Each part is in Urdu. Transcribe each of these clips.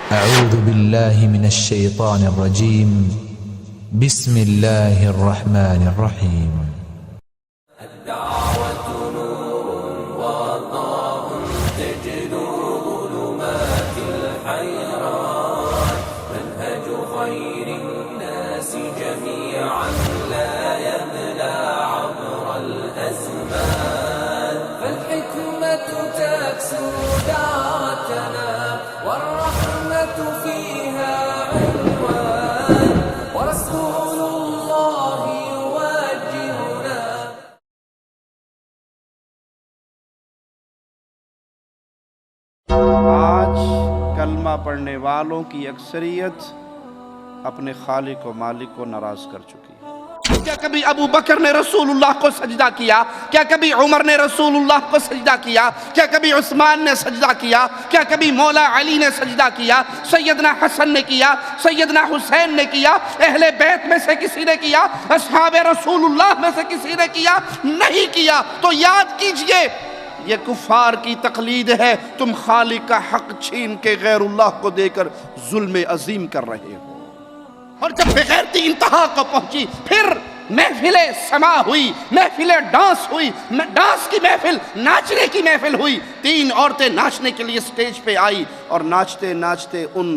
أعوذ بالله من الشيطان الرجيم بسم الله الرحمن الرحيم الدعوة نور وضاء تجد ظلمات الحيران منهج خير الناس جميعا لا يبلى عبر الأزمان فالحكمة تكسو دعوتنا والرحمة فيها عنوان ورسول الله يوجهنا. آج کلمہ پڑھنے والوں کی اکثریت اپنے خالق و مالک کو ناراض کر چکی ہے۔ کیا کبھی ابو بکر نے رسول اللہ کو سجدہ کیا؟ کیا کبھی عمر نے رسول اللہ کو سجدہ کیا؟ کیا کبھی عثمان نے سجدہ کیا؟ کیا کبھی مولا علی نے سجدہ کیا؟ سیدنا حسن نے کیا؟ سیدنا حسین نے کیا؟ اہل بیت میں سے کسی نے کیا؟ اصحاب رسول اللہ میں سے کسی نے کیا؟ نہیں کیا۔ تو یاد کیجئے یہ کفار کی تقلید ہے، تم خالق کا حق چھین کے غیر اللہ کو دے کر ظلم عظیم کر رہے ہو۔ اور جب بغیرتی انتہا کو پہنچی پھر محفل سما ہوئی، محفل ڈانس ہوئی، ڈانس کی محفل، ناچنے کی محفل ہوئی۔ 3 عورتیں ناچنے کے لیے سٹیج پہ آئی اور ناچتے ناچتے ان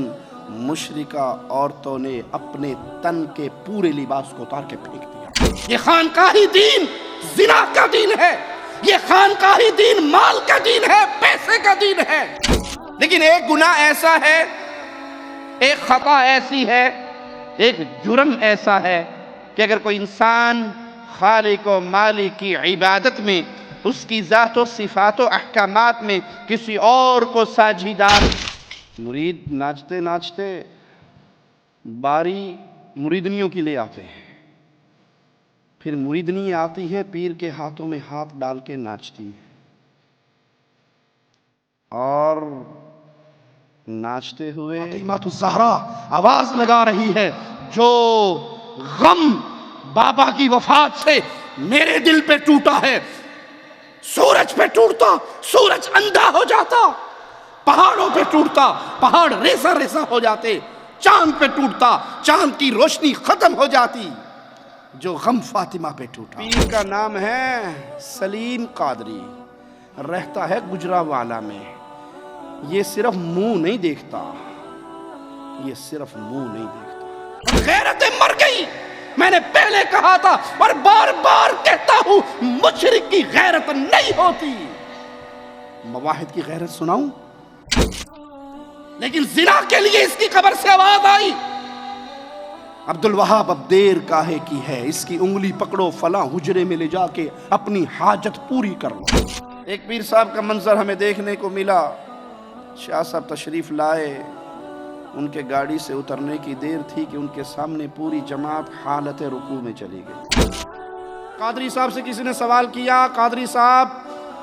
مشرکہ عورتوں نے اپنے تن کے پورے لباس کو اتار کے پھینک دیا۔ یہ خانقاہی دین زنا کا دین ہے، یہ خانقاہی دین مال کا دین ہے، پیسے کا دین ہے۔ لیکن ایک گناہ ایسا ہے، ایک خطا ایسی ہے، ایک جرم ایسا ہے کہ اگر کوئی انسان خالق و مالک کی عبادت میں، اس کی ذات و صفات و احکامات میں کسی اور کو ساجیدار، مرید ناچتے ناچتے باری مریدنیوں کی لے آتے ہیں، پھر مریدنی آتی ہے پیر کے ہاتھوں میں ہاتھ ڈال کے ناچتی ہے، اور ناچتے ہوئے فاطمہ الزہرا آواز لگا رہی ہے، جو غم بابا کی وفات سے میرے دل پہ ٹوٹا ہے، سورج پہ ٹوٹتا سورج اندھا ہو جاتا، پہاڑوں پہ ٹوٹتا پہاڑ ریزہ ریزہ ہو جاتے، چاند پہ ٹوٹتا چاند کی روشنی ختم ہو جاتی، جو غم فاطمہ پہ ٹوٹا۔ پیر کا نام ہے سلیم قادری، رہتا ہے گجرانوالہ میں۔ یہ صرف منہ نہیں دیکھتا، یہ صرف منہ نہیں دیکھتا، غیرتیں مر گئی۔ میں نے پہلے کہا تھا اور بار بار کہتا ہوں، مشرک کی غیرت نہیں ہوتی۔ مواحد کی غیرت سناؤں؟ لیکن زنا کے لیے اس کی قبر سے آواز آئی، عبدالوہاب اب دیر کاہے کی ہے، اس کی انگلی پکڑو، فلاں حجرے میں لے جا کے اپنی حاجت پوری کر لو۔ ایک پیر صاحب کا منظر ہمیں دیکھنے کو ملا، شاہ صاحب تشریف لائے، ان کے گاڑی سے اترنے کی دیر تھی کہ ان کے سامنے پوری جماعت حالت رکوع میں چلی گئی۔ قادری صاحب سے کسی نے سوال کیا، قادری صاحب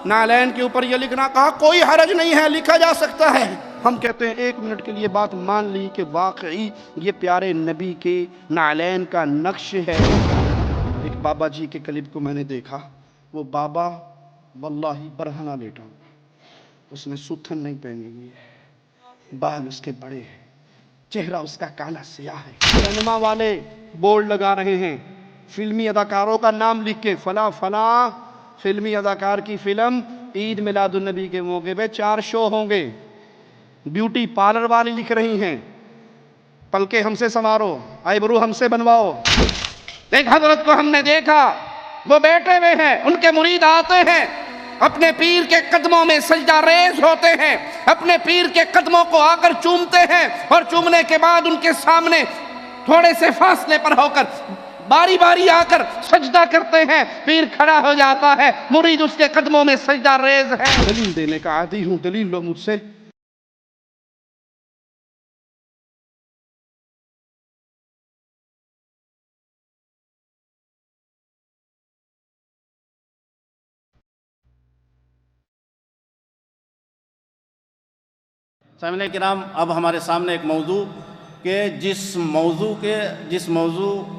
نعلین کے اوپر یہ لکھنا، کہا کوئی حرج نہیں ہے، لکھا جا سکتا ہے۔ ہم کہتے ہیں 1 منٹ کے لیے بات مان لی کہ واقعی یہ پیارے نبی کے نعلین کا نقش ہے۔ ایک بابا جی کے کلپ کو میں نے دیکھا، وہ بابا واللہ برہنہ لیٹا، اس نے ستھن نہیں پہنی ہوئی ہے، بال اس کے بڑے ہیں، چہرہ اس کا کالا سیاہ ہے۔ سینما والے بورڈ لگا رہے ہیں، فلمی اداکاروں کا نام لکھ کے، فلاں فلاں فلمی اداکار کی فلم عید میلاد النبی کے موقع پہ 4 شو ہوں گے۔ بیوٹی پارلر والی لکھ رہی ہیں، پلکیں ہم سے سنوارو، آئی برو ہم سے بنواؤ۔ ایک حضرت کو ہم نے دیکھا، وہ بیٹھے ہوئے ہیں، ان کے مرید آتے ہیں، اپنے پیر کے قدموں میں سجدہ ریز ہوتے ہیں، اپنے پیر کے قدموں کو آ کر چومتے ہیں، اور چومنے کے بعد ان کے سامنے تھوڑے سے فاصلے پر ہو کر باری باری آ کر سجدہ کرتے ہیں۔ پیر کھڑا ہو جاتا ہے، مرید اس کے قدموں میں سجدہ ریز ہے۔ دلیل دینے کا عادی ہوں، دلیل لو مجھ سے۔ سامعین کرام، اب ہمارے سامنے ایک موضوع کہ جس موضوع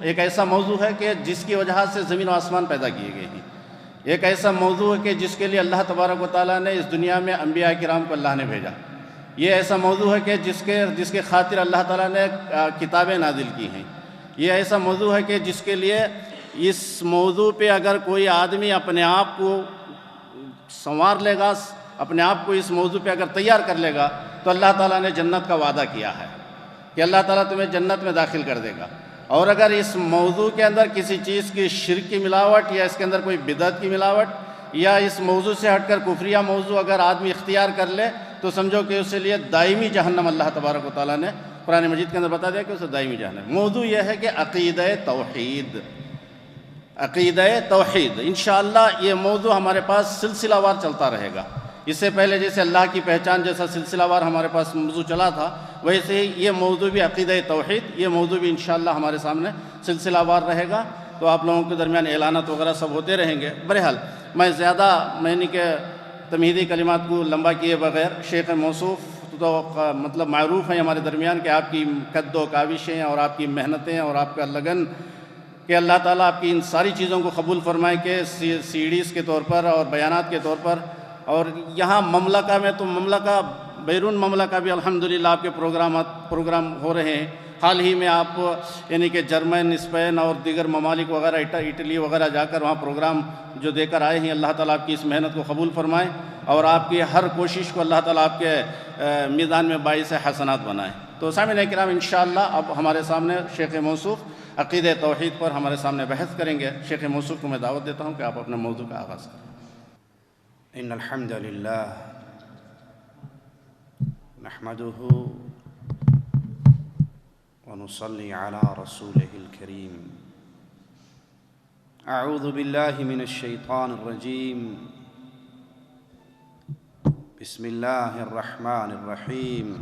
ایک ایسا موضوع ہے کہ جس کی وجہ سے زمین و آسمان پیدا کیے گئے ہیں، ایک ایسا موضوع ہے کہ جس کے لیے اللہ تبارک و تعالیٰ نے اس دنیا میں انبیاء کرام کو اللہ نے بھیجا۔ یہ ایسا موضوع ہے کہ جس کے خاطر اللہ تعالیٰ نے کتابیں نازل کی ہیں. یہ ایسا موضوع ہے کہ جس کے لیے اس موضوع پہ اگر کوئی آدمی اپنے آپ کو سنوار لے گا، اپنے آپ کو اس موضوع پہ اگر تیار کر لے گا، تو اللہ تعالیٰ نے جنت کا وعدہ کیا ہے کہ اللہ تعالیٰ تمہیں جنت میں داخل کر دے گا. اور اگر اس موضوع کے اندر کسی چیز کی شرک کی ملاوٹ یا اس کے اندر کوئی بدعت کی ملاوٹ یا اس موضوع سے ہٹ کر کفریہ موضوع اگر آدمی اختیار کر لے تو سمجھو کہ اس کے لیے دائمی جہنم اللہ تبارک و تعالیٰ نے قرآن مجید کے اندر بتا دیا کہ اسے دائمی جہنم. موضوع یہ ہے کہ عقیدہ توحید. عقیدہ توحید انشاءاللہ یہ موضوع ہمارے پاس سلسلہ وار چلتا رہے گا. اس سے پہلے جیسے اللہ کی پہچان جیسا سلسلہ وار ہمارے پاس موضوع چلا تھا، ویسے ہی یہ موضوع بھی عقیدہ توحید، یہ موضوع بھی انشاءاللہ ہمارے سامنے سلسلہ وار رہے گا. تو آپ لوگوں کے درمیان اعلانات وغیرہ سب ہوتے رہیں گے. بہرحال میں زیادہ کہ تمہیدی کلمات کو لمبا کیے بغیر، شیخ موصوف تو مطلب معروف ہیں ہمارے درمیان کہ آپ کی قد و کاوشیں اور آپ کی محنتیں اور آپ کا لگن، کہ اللہ تعالیٰ آپ کی ان ساری چیزوں کو قبول فرمائے کہ سیڈیز کے طور پر اور بیانات کے طور پر. اور یہاں مملکہ میں تو مملکہ بیرون مملکہ بھی الحمدللہ آپ کے پروگرام ہو رہے ہیں. حال ہی میں آپ کہ جرمن، اسپین اور دیگر ممالک وغیرہ، اٹلی وغیرہ جا کر وہاں پروگرام جو دے کر آئے ہیں. اللہ تعالیٰ آپ کی اس محنت کو قبول فرمائے اور آپ کی ہر کوشش کو اللہ تعالیٰ آپ کے میدان میں باعث حسنات بنائے. تو سامعین کرام انشاءاللہ اب ہمارے سامنے شیخ موصوف عقیدہ توحید پر ہمارے سامنے بحث کریں گے. شیخ موصوف کو میں دعوت دیتا ہوں کہ آپ اپنے موضوع کا آغاز کریں. ان الحمد للہ نحمده ونصلي على رسوله الكريم. اعوذ باللہ من الشیطان الرجیم. بسم اللہ الرحمن الرحیم.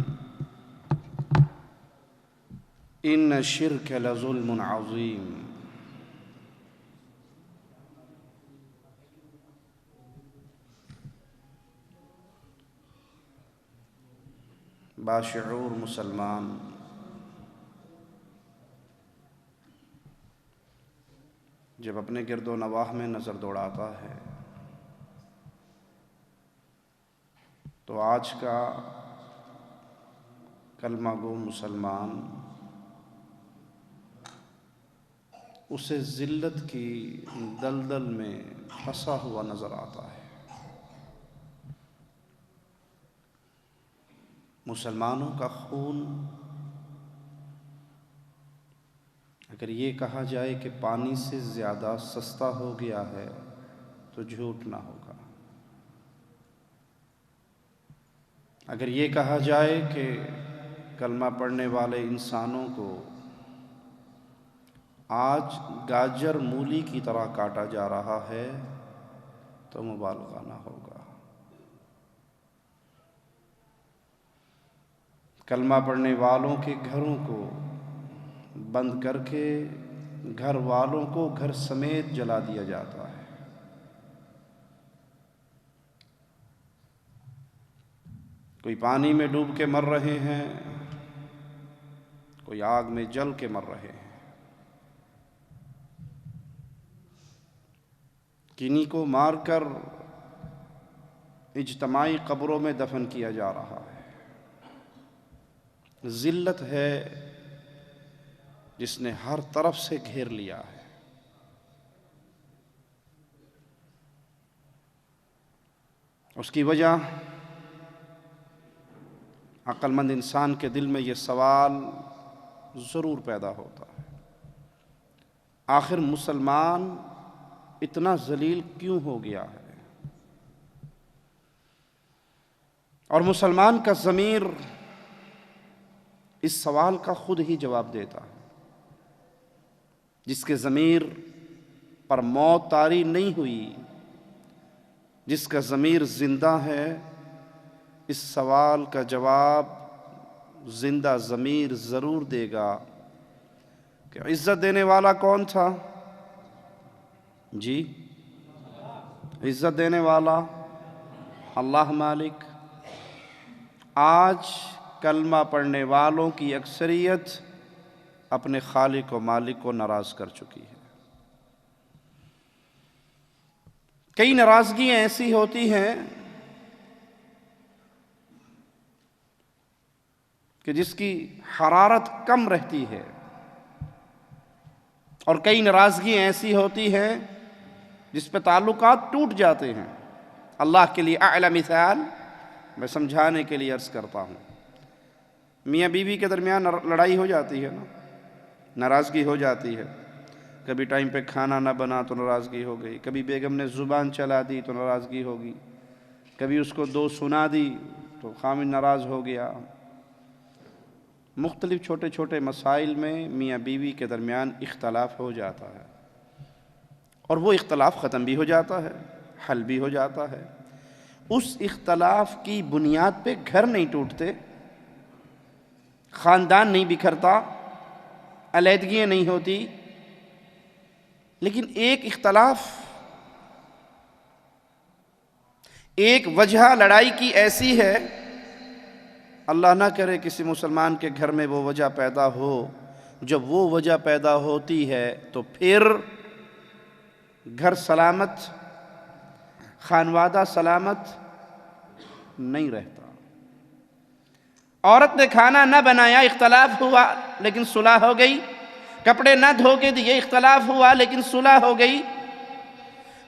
ان الشرک لظلم عظیم. باشعور مسلمان جب اپنے گرد و نواح میں نظر دوڑاتا ہے تو آج کا کلمہ گو مسلمان اسے ذلت کی دلدل میں پھنسا ہوا نظر آتا ہے. مسلمانوں کا خون اگر یہ کہا جائے کہ پانی سے زیادہ سستا ہو گیا ہے تو جھوٹ نہ ہوگا. اگر یہ کہا جائے کہ کلمہ پڑھنے والے انسانوں کو آج گاجر مولی کی طرح کاٹا جا رہا ہے تو مبالغہ نہ ہوگا. کلمہ پڑھنے والوں کے گھروں کو بند کر کے گھر والوں کو گھر سمیت جلا دیا جاتا ہے. کوئی پانی میں ڈوب کے مر رہے ہیں، کوئی آگ میں جل کے مر رہے ہیں. کنی کو مار کر اجتماعی قبروں میں دفن کیا جا رہا ہے. ذلت ہے جس نے ہر طرف سے گھیر لیا ہے. اس کی وجہ عقل مند انسان کے دل میں یہ سوال ضرور پیدا ہوتا ہے، آخر مسلمان اتنا ذلیل کیوں ہو گیا ہے؟ اور مسلمان کا ضمیر اس سوال کا خود ہی جواب دیتا ہے. جس کے ضمیر پر موت طاری نہیں ہوئی، جس کا ضمیر زندہ ہے، اس سوال کا جواب زندہ ضمیر ضرور دے گا کہ عزت دینے والا کون تھا؟ جی، عزت دینے والا اللہ مالک. آج کلمہ پڑھنے والوں کی اکثریت اپنے خالق و مالک کو ناراض کر چکی ہے. کئی ناراضگیاں ایسی ہوتی ہیں کہ جس کی حرارت کم رہتی ہے، اور کئی ناراضگیاں ایسی ہوتی ہیں جس پہ تعلقات ٹوٹ جاتے ہیں۔ اللہ کے لیے اعلی مثال میں سمجھانے کے لیے عرض کرتا ہوں، میاں بیوی کے درمیان لڑائی ہو جاتی ہے نا، ناراضگی ہو جاتی ہے، کبھی ٹائم پہ کھانا نہ بنا تو ناراضگی ہو گئی، کبھی بیگم نے زبان چلا دی تو ناراضگی ہوگی، کبھی اس کو دو سنا دی تو خامن ناراض ہو گیا۔ مختلف چھوٹے چھوٹے مسائل میں میاں بیوی کے درمیان اختلاف ہو جاتا ہے، اور وہ اختلاف ختم بھی ہو جاتا ہے، حل بھی ہو جاتا ہے۔ اس اختلاف کی بنیاد پہ گھر نہیں ٹوٹتے، خاندان نہیں بکھرتا، علیحدگیاں نہیں ہوتی، لیکن ایک اختلاف، ایک وجہ لڑائی کی ایسی ہے، اللہ نہ کرے کسی مسلمان کے گھر میں وہ وجہ پیدا ہو، جب وہ وجہ پیدا ہوتی ہے تو پھر گھر سلامت، خانوادہ سلامت نہیں رہتا۔ عورت نے کھانا نہ بنایا، اختلاف ہوا لیکن صلح ہو گئی، کپڑے نہ دھو کے دیے، اختلاف ہوا لیکن صلح ہو گئی،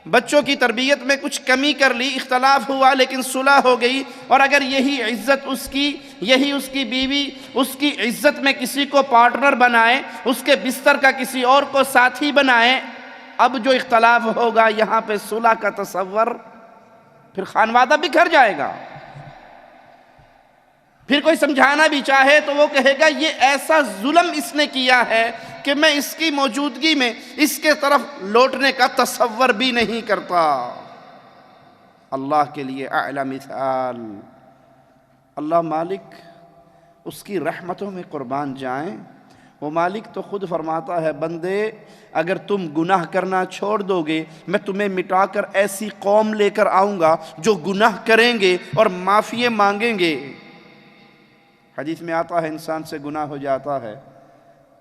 بچوں کی تربیت میں کچھ کمی کر لی، اختلاف ہوا لیکن صلح ہو گئی۔ اور اگر یہی عزت اس کی، یہی اس کی بیوی اس کی عزت میں کسی کو پارٹنر بنائے، اس کے بستر کا کسی اور کو ساتھی بنائے، اب جو اختلاف ہوگا یہاں پہ صلح کا تصور، پھر خانوادہ بکھر جائے گا۔ پھر کوئی سمجھانا بھی چاہے تو وہ کہے گا یہ ایسا ظلم اس نے کیا ہے کہ میں اس کی موجودگی میں اس کے طرف لوٹنے کا تصور بھی نہیں کرتا۔ اللہ کے لیے اعلی مثال، اللہ مالک، اس کی رحمتوں میں قربان جائیں۔ وہ مالک تو خود فرماتا ہے، بندے اگر تم گناہ کرنا چھوڑ دو گے، میں تمہیں مٹا کر ایسی قوم لے کر آؤں گا جو گناہ کریں گے اور معافی مانگیں گے۔ حدیث میں آتا ہے انسان سے گناہ ہو جاتا ہے،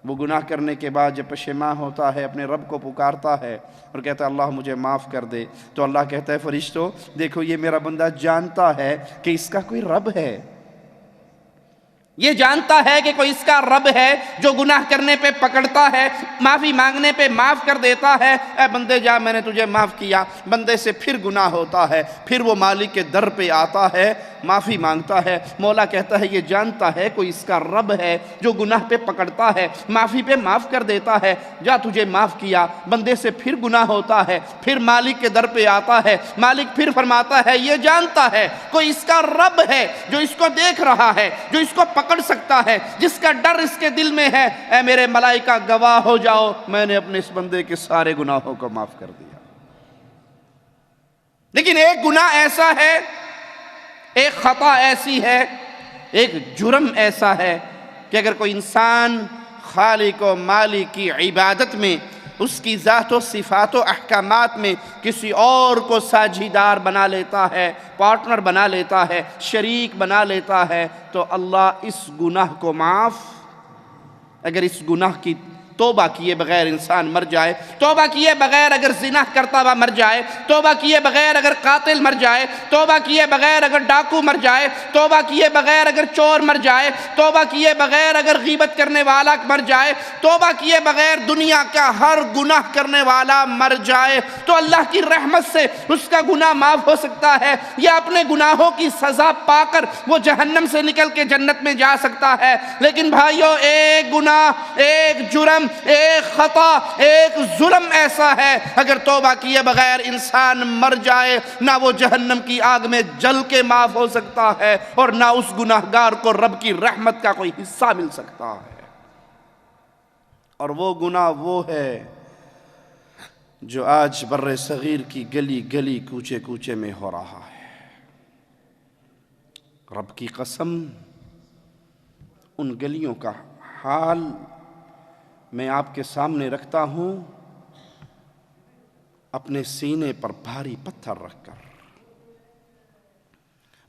وہ گناہ کرنے کے بعد جب پشیمان ہوتا ہے اپنے رب کو پکارتا ہے اور کہتا ہے اللہ مجھے معاف کر دے، تو اللہ کہتا ہے فرشتوں دیکھو یہ میرا بندہ جانتا ہے کہ اس کا کوئی رب ہے، یہ جانتا ہے کہ کوئی اس کا رب ہے جو گناہ کرنے پہ پکڑتا ہے، معافی مانگنے پہ معاف کر دیتا ہے۔ اے بندے جا، میں نے تجھے معاف کیا۔ بندے سے پھر گناہ ہوتا ہے، پھر وہ مالک کے در پہ آتا ہے، معافی مانگتا ہے۔ مولا کہتا ہے یہ جانتا ہے کوئی اس کا رب ہے جو گناہ پہ پکڑتا ہے، معافی پہ معاف کر دیتا ہے، جا تجھے معاف کیا۔ بندے سے پھر گناہ ہوتا ہے، پھر مالک کے در پہ آتا ہے، مالک پھر فرماتا ہے یہ جانتا ہے کوئی اس کا رب ہے جو اس کو دیکھ رہا ہے، جو اس کو پکڑ سکتا ہے، جس کا ڈر اس کے دل میں ہے۔ اے میرے ملائکہ گواہ ہو جاؤ، میں نے اپنے اس بندے کے سارے گناہوں کو معاف کر دیا۔ لیکن ایک گناہ ایسا ہے، ایک خطا ایسی ہے، ایک جرم ایسا ہے کہ اگر کوئی انسان خالق و مالک کی عبادت میں، اس کی ذات و صفات و احکامات میں کسی اور کو ساجھیدار بنا لیتا ہے، پارٹنر بنا لیتا ہے، شریک بنا لیتا ہے، تو اللہ اس گناہ کو معاف، اگر اس گناہ کی توبہ کیے بغیر انسان مر جائے، توبہ کیے بغیر اگر زنا کرتا ہوا مر جائے، توبہ کیے بغیر اگر قاتل مر جائے، توبہ کیے بغیر اگر ڈاکو مر جائے، توبہ کیے بغیر اگر چور مر جائے، توبہ کیے بغیر اگر غیبت کرنے والا مر جائے، توبہ کیے بغیر دنیا کا ہر گناہ کرنے والا مر جائے، تو اللہ کی رحمت سے اس کا گناہ معاف ہو سکتا ہے، یا اپنے گناہوں کی سزا پا کر وہ جہنم سے نکل کے جنت میں جا سکتا ہے۔ لیکن بھائیو، ایک گناہ، ایک جرم، ایک خطا، ایک ظلم ایسا ہے، اگر توبہ کیے بغیر انسان مر جائے، نہ وہ جہنم کی آگ میں جل کے معاف ہو سکتا ہے، اور نہ اس گناہگار کو رب کی رحمت کا کوئی حصہ مل سکتا ہے۔ اور وہ گناہ وہ ہے جو آج بر صغیر کی گلی گلی کوچے کوچے میں ہو رہا ہے۔ رب کی قسم، ان گلیوں کا حال میں آپ کے سامنے رکھتا ہوں، اپنے سینے پر بھاری پتھر رکھ کر۔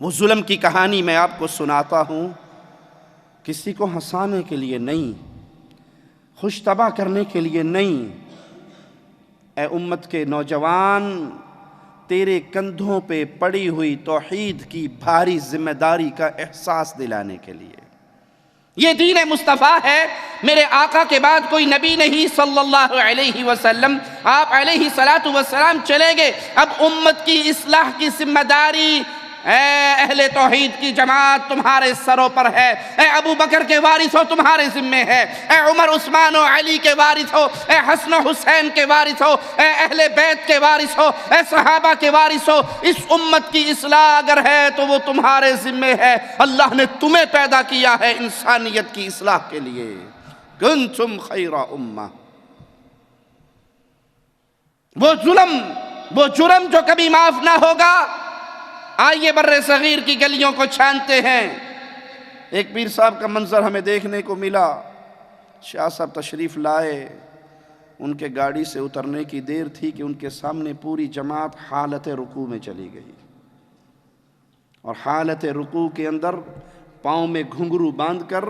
وہ ظلم کی کہانی میں آپ کو سناتا ہوں، کسی کو ہنسانے کے لیے نہیں، خوش طبع کرنے کے لیے نہیں۔ اے امت کے نوجوان، تیرے کندھوں پہ پڑی ہوئی توحید کی بھاری ذمہ داری کا احساس دلانے کے لیے، یہ دین مصطفیٰ ہے. میرے آقا کے بعد کوئی نبی نہیں صلی اللہ علیہ وسلم. آپ علیہ السلام چلے گئے. اب امت کی اصلاح کی ذمہ داری اے اہل توحید کی جماعت تمہارے سروں پر ہے. اے ابو بکر کے وارث ہو تمہارے ذمے ہے. اے عمر عثمان و علی کے وارث ہو. اے حسن و حسین کے وارث ہو. اے اہل بیت کے وارث ہو. اے صحابہ کے وارث ہو. اس امت کی اصلاح اگر ہے تو وہ تمہارے ذمے ہے. اللہ نے تمہیں پیدا کیا ہے انسانیت کی اصلاح کے لیے. کنتم خیر امہ. وہ جرم جو کبھی معاف نہ ہوگا. آئیے بر صغیر کی گلیوں کو چھانتے ہیں. ایک پیر صاحب کا منظر ہمیں دیکھنے کو ملا. شاہ صاحب تشریف لائے. ان کے گاڑی سے اترنے کی دیر تھی کہ ان کے سامنے پوری جماعت حالت رکوع میں چلی گئی. اور حالت رکوع کے اندر پاؤں میں گھنگرو باندھ کر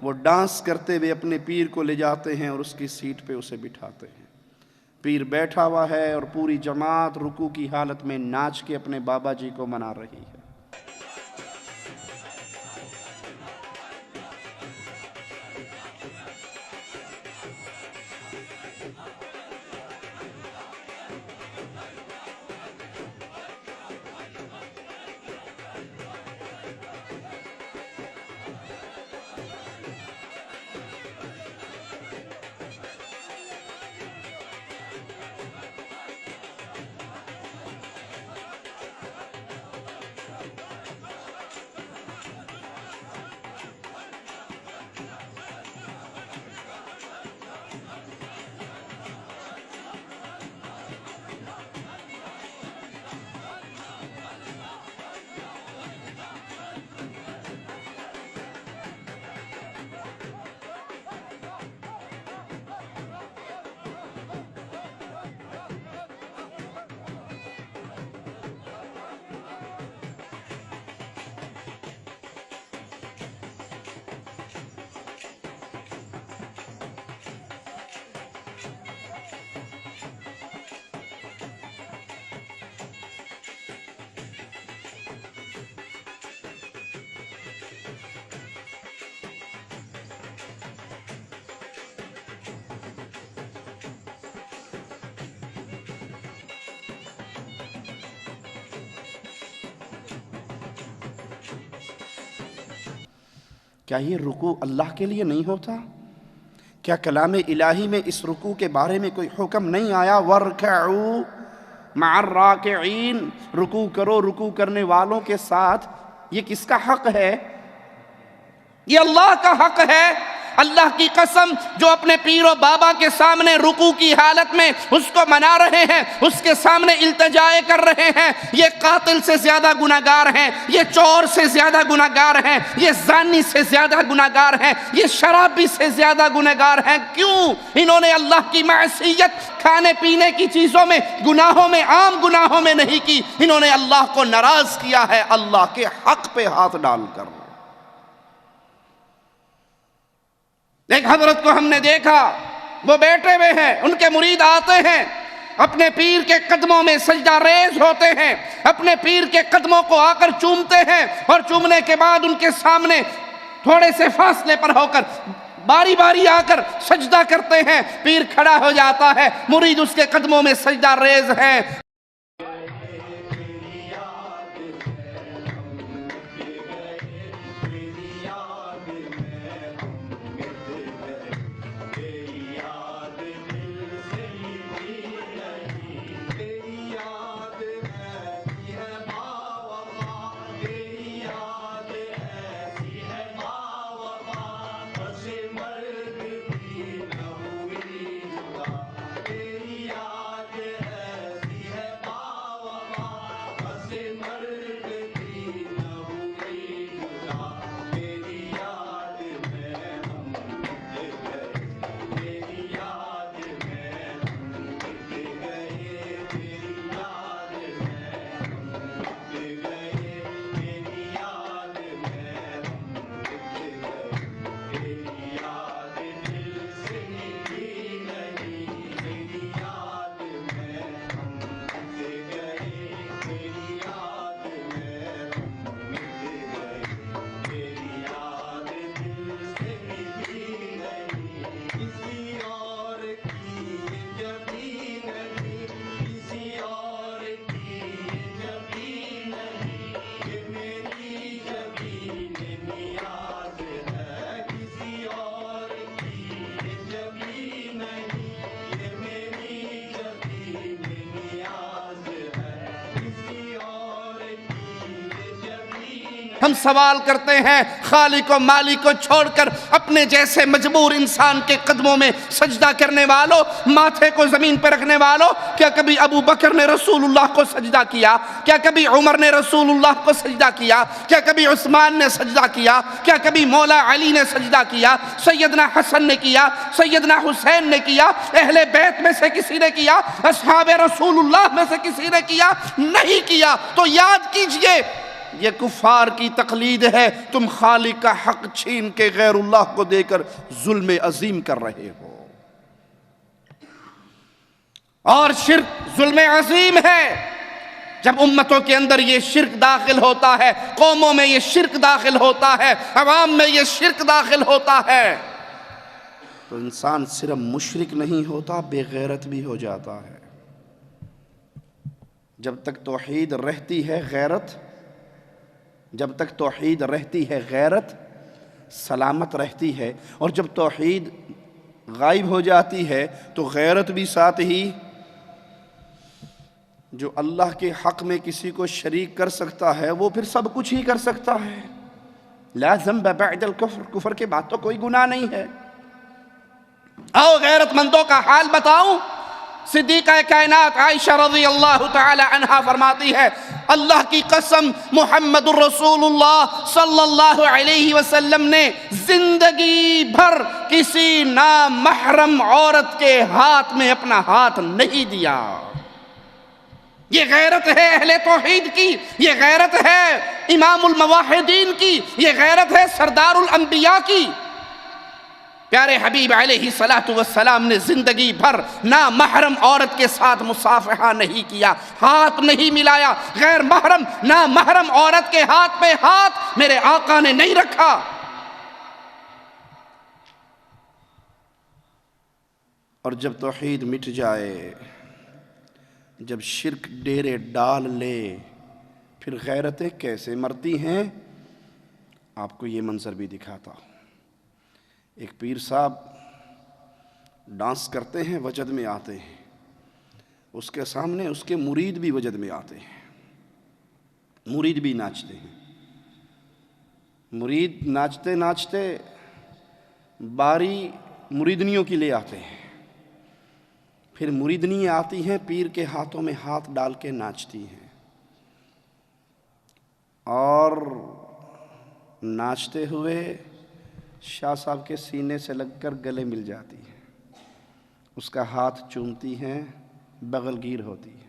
وہ ڈانس کرتے ہوئے اپنے پیر کو لے جاتے ہیں اور اس کی سیٹ پہ اسے بٹھاتے ہیں. پیر بیٹھا ہوا ہے اور پوری جماعت رکوع کی حالت میں ناچ کے اپنے بابا جی کو منا رہی ہے. کیا یہ رکوع اللہ کے لیے نہیں ہوتا؟ کیا کلام الہی میں اس رکوع کے بارے میں کوئی حکم نہیں آیا؟ وَارْكَعُوا مَعَ الرَّاكِعِينَ. رکوع کرو رکوع کرنے والوں کے ساتھ. یہ کس کا حق ہے؟ یہ اللہ کا حق ہے. اللہ کی قسم جو اپنے پیر و بابا کے سامنے رکوع کی حالت میں اس کو منا رہے ہیں, اس کے سامنے التجائے کر رہے ہیں, یہ قاتل سے زیادہ گناہگار ہیں, یہ چور سے زیادہ گناہگار ہیں, یہ زانی سے زیادہ گناہگار ہیں, یہ شرابی سے زیادہ گناہگار ہیں. کیوں؟ انہوں نے اللہ کی معصیت کھانے پینے کی چیزوں میں, گناہوں میں, عام گناہوں میں نہیں کی. انہوں نے اللہ کو ناراض کیا ہے اللہ کے حق پہ ہاتھ ڈال کر. ایک حضرت کو ہم نے دیکھا, وہ بیٹھے ہوئے ہیں, ان کے مرید آتے ہیں, اپنے پیر کے قدموں میں سجدہ ریز ہوتے ہیں, اپنے پیر کے قدموں کو آ کر چومتے ہیں, اور چومنے کے بعد ان کے سامنے تھوڑے سے فاصلے پر ہو کر باری باری آ کر سجدہ کرتے ہیں. پیر کھڑا ہو جاتا ہے, مرید اس کے قدموں میں سجدہ ریز ہیں. ہم سوال کرتے ہیں خالق و مالک کو چھوڑ کر اپنے جیسے مجبور انسان کے قدموں میں سجدہ کرنے والوں، ماتھے کو زمین پر رکھنے والوں، کیا کبھی ابو بکر نے رسول اللہ کو سجدہ کیا؟ کیا کبھی عمر نے رسول اللہ کو سجدہ کیا؟ کیا کبھی عثمان نے سجدہ کیا؟ کیا کبھی مولا علی نے سجدہ کیا؟ سیدنا حسن نے کیا؟ سیدنا حسین نے کیا؟ اہل بیت میں سے کسی نے کیا؟ اصحاب رسول اللہ میں سے کسی نے کیا؟ نہیں کیا۔ تو یاد کیجئے یہ کفار کی تقلید ہے، تم خالق کا حق چھین کے غیر اللہ کو دے کر ظلم عظیم کر رہے ہو، اور شرک ظلم عظیم ہے۔ جب امتوں کے اندر یہ شرک داخل ہوتا ہے، قوموں میں یہ شرک داخل ہوتا ہے، عوام میں یہ شرک داخل ہوتا ہے، تو انسان صرف مشرک نہیں ہوتا، بے غیرت بھی ہو جاتا ہے۔ جب تک توحید رہتی ہے غیرت، جب تک توحید رہتی ہے غیرت سلامت رہتی ہے، اور جب توحید غائب ہو جاتی ہے تو غیرت بھی ساتھ ہی۔ جو اللہ کے حق میں کسی کو شریک کر سکتا ہے وہ پھر سب کچھ ہی کر سکتا ہے۔ لا ذنب بعد الکفر، کفر کے بعد تو کوئی گناہ نہیں ہے۔ آؤ غیرت مندوں کا حال بتاؤں۔ صدیقہ کائنات عائشہ رضی اللہ تعالی عنہا فرماتی ہے، اللہ کی قسم محمد الرسول اللہ صلی اللہ علیہ وسلم نے زندگی بھر کسی نامحرم عورت کے ہاتھ میں اپنا ہاتھ نہیں دیا۔ یہ غیرت ہے اہل توحید کی، یہ غیرت ہے امام الموحدین کی، یہ غیرت ہے سردار الانبیاء کی۔ پیارے حبیب علیہ السلام نے زندگی بھر نامحرم عورت کے ساتھ مصافحہ نہیں کیا، ہاتھ نہیں ملایا، غیر محرم نامحرم عورت کے ہاتھ پہ ہاتھ میرے آقا نے نہیں رکھا۔ اور جب توحید مٹ جائے، جب شرک ڈیرے ڈال لے، پھر غیرتیں کیسے مرتی ہیں، آپ کو یہ منظر بھی دکھاتا ہوں۔ ایک پیر صاحب ڈانس کرتے ہیں، وجد میں آتے ہیں، اس کے سامنے اس کے مرید بھی وجد میں آتے ہیں، مرید بھی ناچتے ہیں۔ مرید ناچتے ناچتے باری مریدنیوں کی لے آتے ہیں، پھر مریدنی آتی ہیں، پیر کے ہاتھوں میں ہاتھ ڈال کے ناچتی ہیں، اور ناچتے ہوئے شاہ صاحب کے سینے سے لگ کر گلے مل جاتی ہے، اس کا ہاتھ چومتی ہیں، بغل گیر ہوتی ہے۔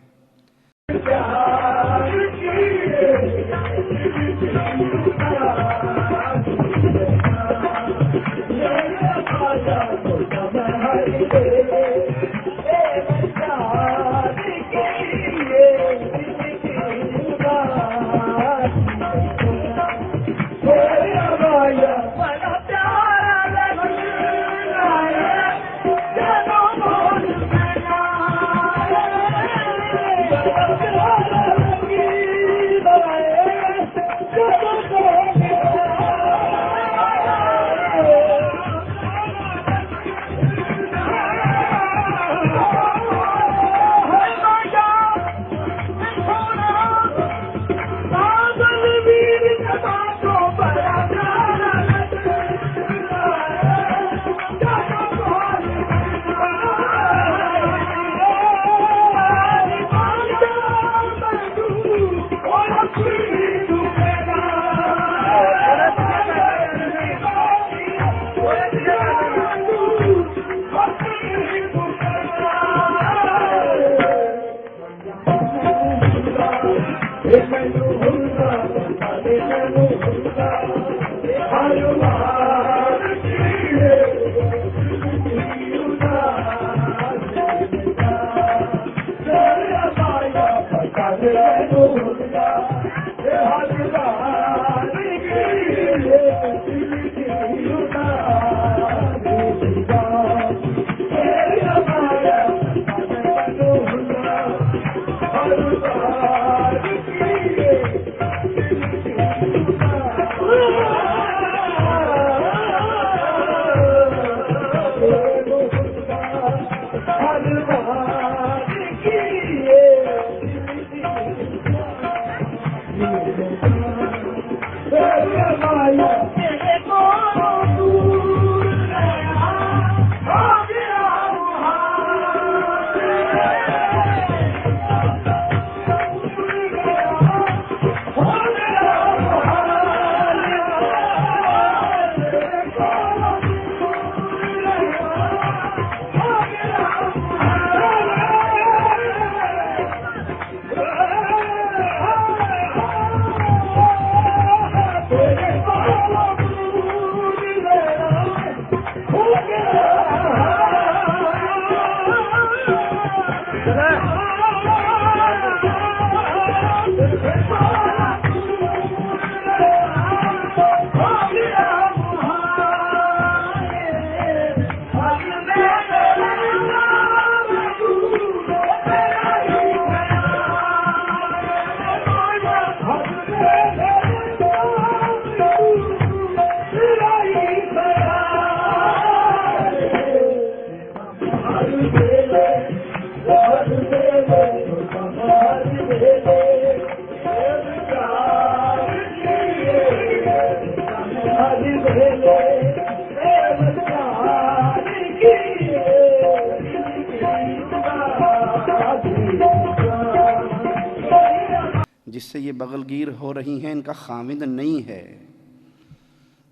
جس سے یہ بغلگیر ہو رہی ہیں ان کا خاوند نہیں ہے،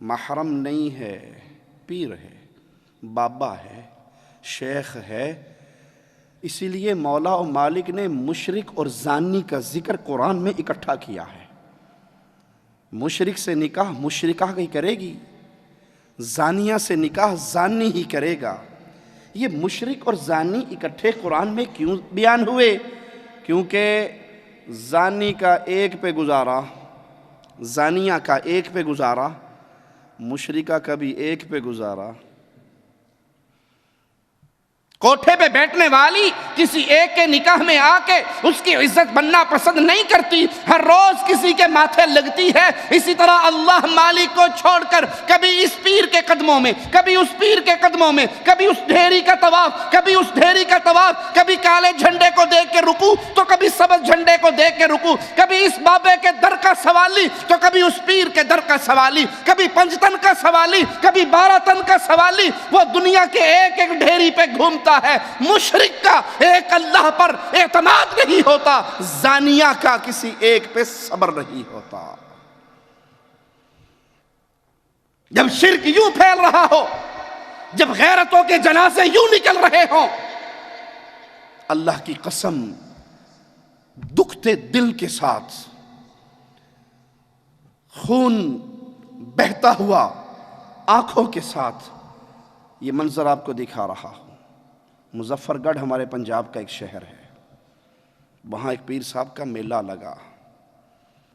محرم نہیں ہے، پیر ہے، بابا ہے، شیخ ہے۔ اسی لیے مولا و مالک نے مشرک اور زانی کا ذکر قرآن میں اکٹھا کیا ہے۔ مشرک سے نکاح مشرکہ ہی کرے گی، زانیہ سے نکاح زانی ہی کرے گا۔ یہ مشرک اور زانی اکٹھے قرآن میں کیوں بیان ہوئے؟ کیونکہ زانی کا ایک پہ گزارا، زانیہ کا ایک پہ گزارا، مشرکہ کا بھی ایک پہ گزارا۔ کوٹھے پہ بیٹھنے والی کسی ایک کے نکاح میں آ کے اس کی عزت بننا پسند نہیں کرتی، ہر روز کسی کے ماتھے لگتی ہے۔ اسی طرح اللہ مالک کو چھوڑ کر کبھی اس پیر کے قدموں میں، کبھی اس پیر کے قدموں میں، کبھی اس ڈھیری کا طواف، کبھی اس ڈھیری کا طواف، کبھی کالے جھنڈے کو دیکھ کے رکوع تو کبھی سبز جھنڈے کو دیکھ کے رکوع، کبھی اس بابے کے در کا سوالی تو کبھی اس پیر کے در کا سوالی، کبھی 5 تن کا سوالی، کبھی 12 تن کا سوالی۔ وہ دنیا کے ایک ایک ڈھیری پہ گھومتا ہے۔ مشرک کا ایک اللہ پر اعتماد نہیں ہوتا، زانیہ کا کسی ایک پہ صبر نہیں ہوتا۔ جب شرک یوں پھیل رہا ہو، جب غیرتوں کے جنازے یوں نکل رہے ہوں، اللہ کی قسم دکھتے دل کے ساتھ خون بہتا ہوا آنکھوں کے ساتھ یہ منظر آپ کو دکھا رہا ہوں۔ مظفر گڑھ ہمارے پنجاب کا ایک شہر ہے، وہاں ایک پیر صاحب کا میلہ لگا۔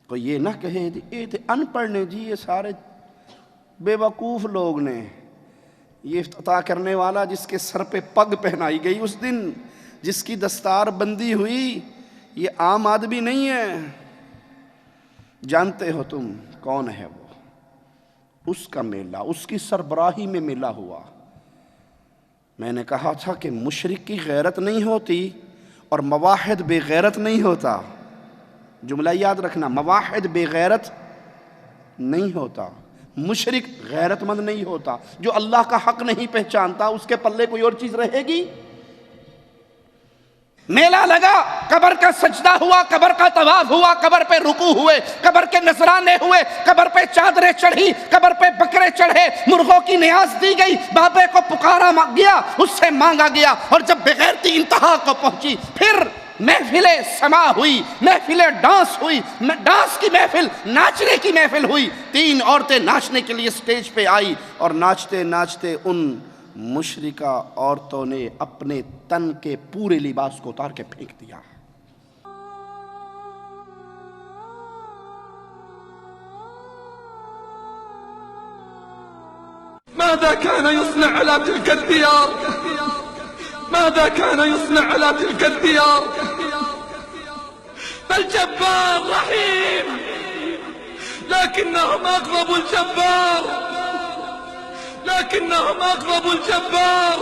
کوئی یہ نہ کہے یہ تھے ان پڑھ نے جی، یہ سارے بے وقوف لوگ نے، یہ افتتاح کرنے والا جس کے سر پہ پگ پہنائی گئی اس دن، جس کی دستار بندی ہوئی، یہ عام آدمی نہیں ہے۔ جانتے ہو تم کون ہے وہ؟ اس کا میلہ، اس کی سربراہی میں میلہ ہوا۔ میں نے کہا تھا کہ مشرک کی غیرت نہیں ہوتی اور مواحد بے غیرت نہیں ہوتا۔ جملہ یاد رکھنا، مواحد بے غیرت نہیں ہوتا، مشرک غیرت مند نہیں ہوتا۔ جو اللہ کا حق نہیں پہچانتا اس کے پلے کوئی اور چیز رہے گی؟ میلہ لگا، قبر کا سجدہ ہوا، قبر کا طواف ہوا، قبر پہ رکوع ہوئے، قبر کے نذرانے ہوئے، قبر پہ چادریں چڑھی، قبر پہ بکرے چڑھے، مرغوں کی نیاز دی گئی، بابے کو پکارا گیا، اس سے مانگا گیا، اور جب بغیرتی انتہا کو پہنچی پھر محفل سما ہوئی، محفل ڈانس ہوئی، ڈانس کی محفل، ناچنے کی محفل ہوئی۔ 3 عورتیں ناچنے کے لیے سٹیج پہ آئی اور ناچتے ناچتے ان مشرکہ عورتوں نے اپنے تن کے پورے لباس کو اتار کے پھینک دیا۔ ماذا كان يصنع على تلك الديار؟ ماذا كان يصنع على تلك الديار؟ الجبار رحيم، لكنهم أغضبوا الجبار، لكنهم أغضبوا الجبار،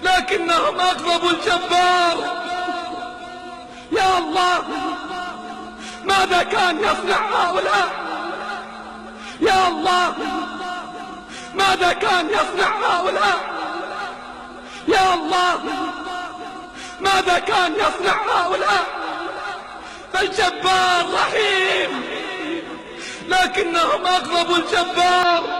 لكنهم أغضبوا الجبار۔ يا الله، ماذا كان يصنع هؤلاء؟ يا الله، ماذا كان يصنع هؤلاء؟ يا الله، ماذا كان يصنع هؤلاء؟ فالجبار رحيم، لكنهم أغضبوا الجبار۔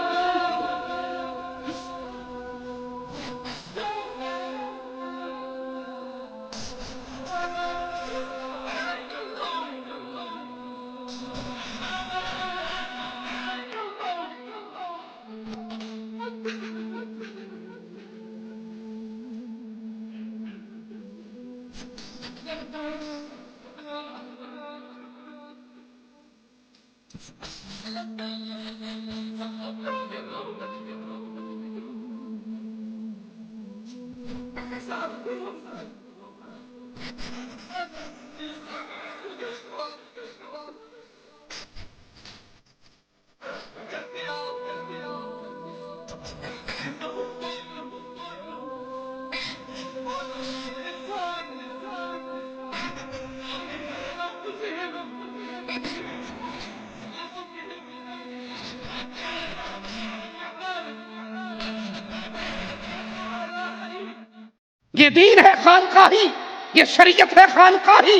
یہ دین ہے خانقاہی، یہ شریعت ہے خانقاہی۔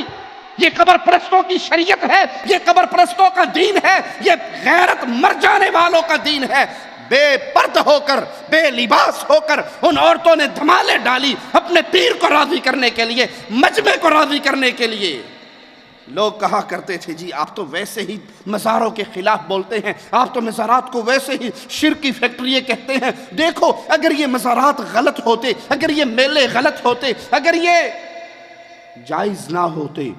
یہ قبر پرستوں کی شریعت ہے، یہ قبر پرستوں کا دین ہے، یہ غیرت مر جانے والوں کا دین ہے۔ بے پرد ہو کر، بے لباس ہو کر ان عورتوں نے دھمالے ڈالی اپنے پیر کو راضی کرنے کے لیے، مجمع کو راضی کرنے کے لیے۔ لوگ کہا کرتے تھے جی آپ تو ویسے ہی مزاروں کے خلاف بولتے ہیں، آپ تو مزارات کو ویسے ہی شرک کی فیکٹری کہتے ہیں۔ دیکھو اگر یہ مزارات غلط ہوتے، اگر یہ میلے غلط ہوتے، اگر یہ جائز نہ ہوتے،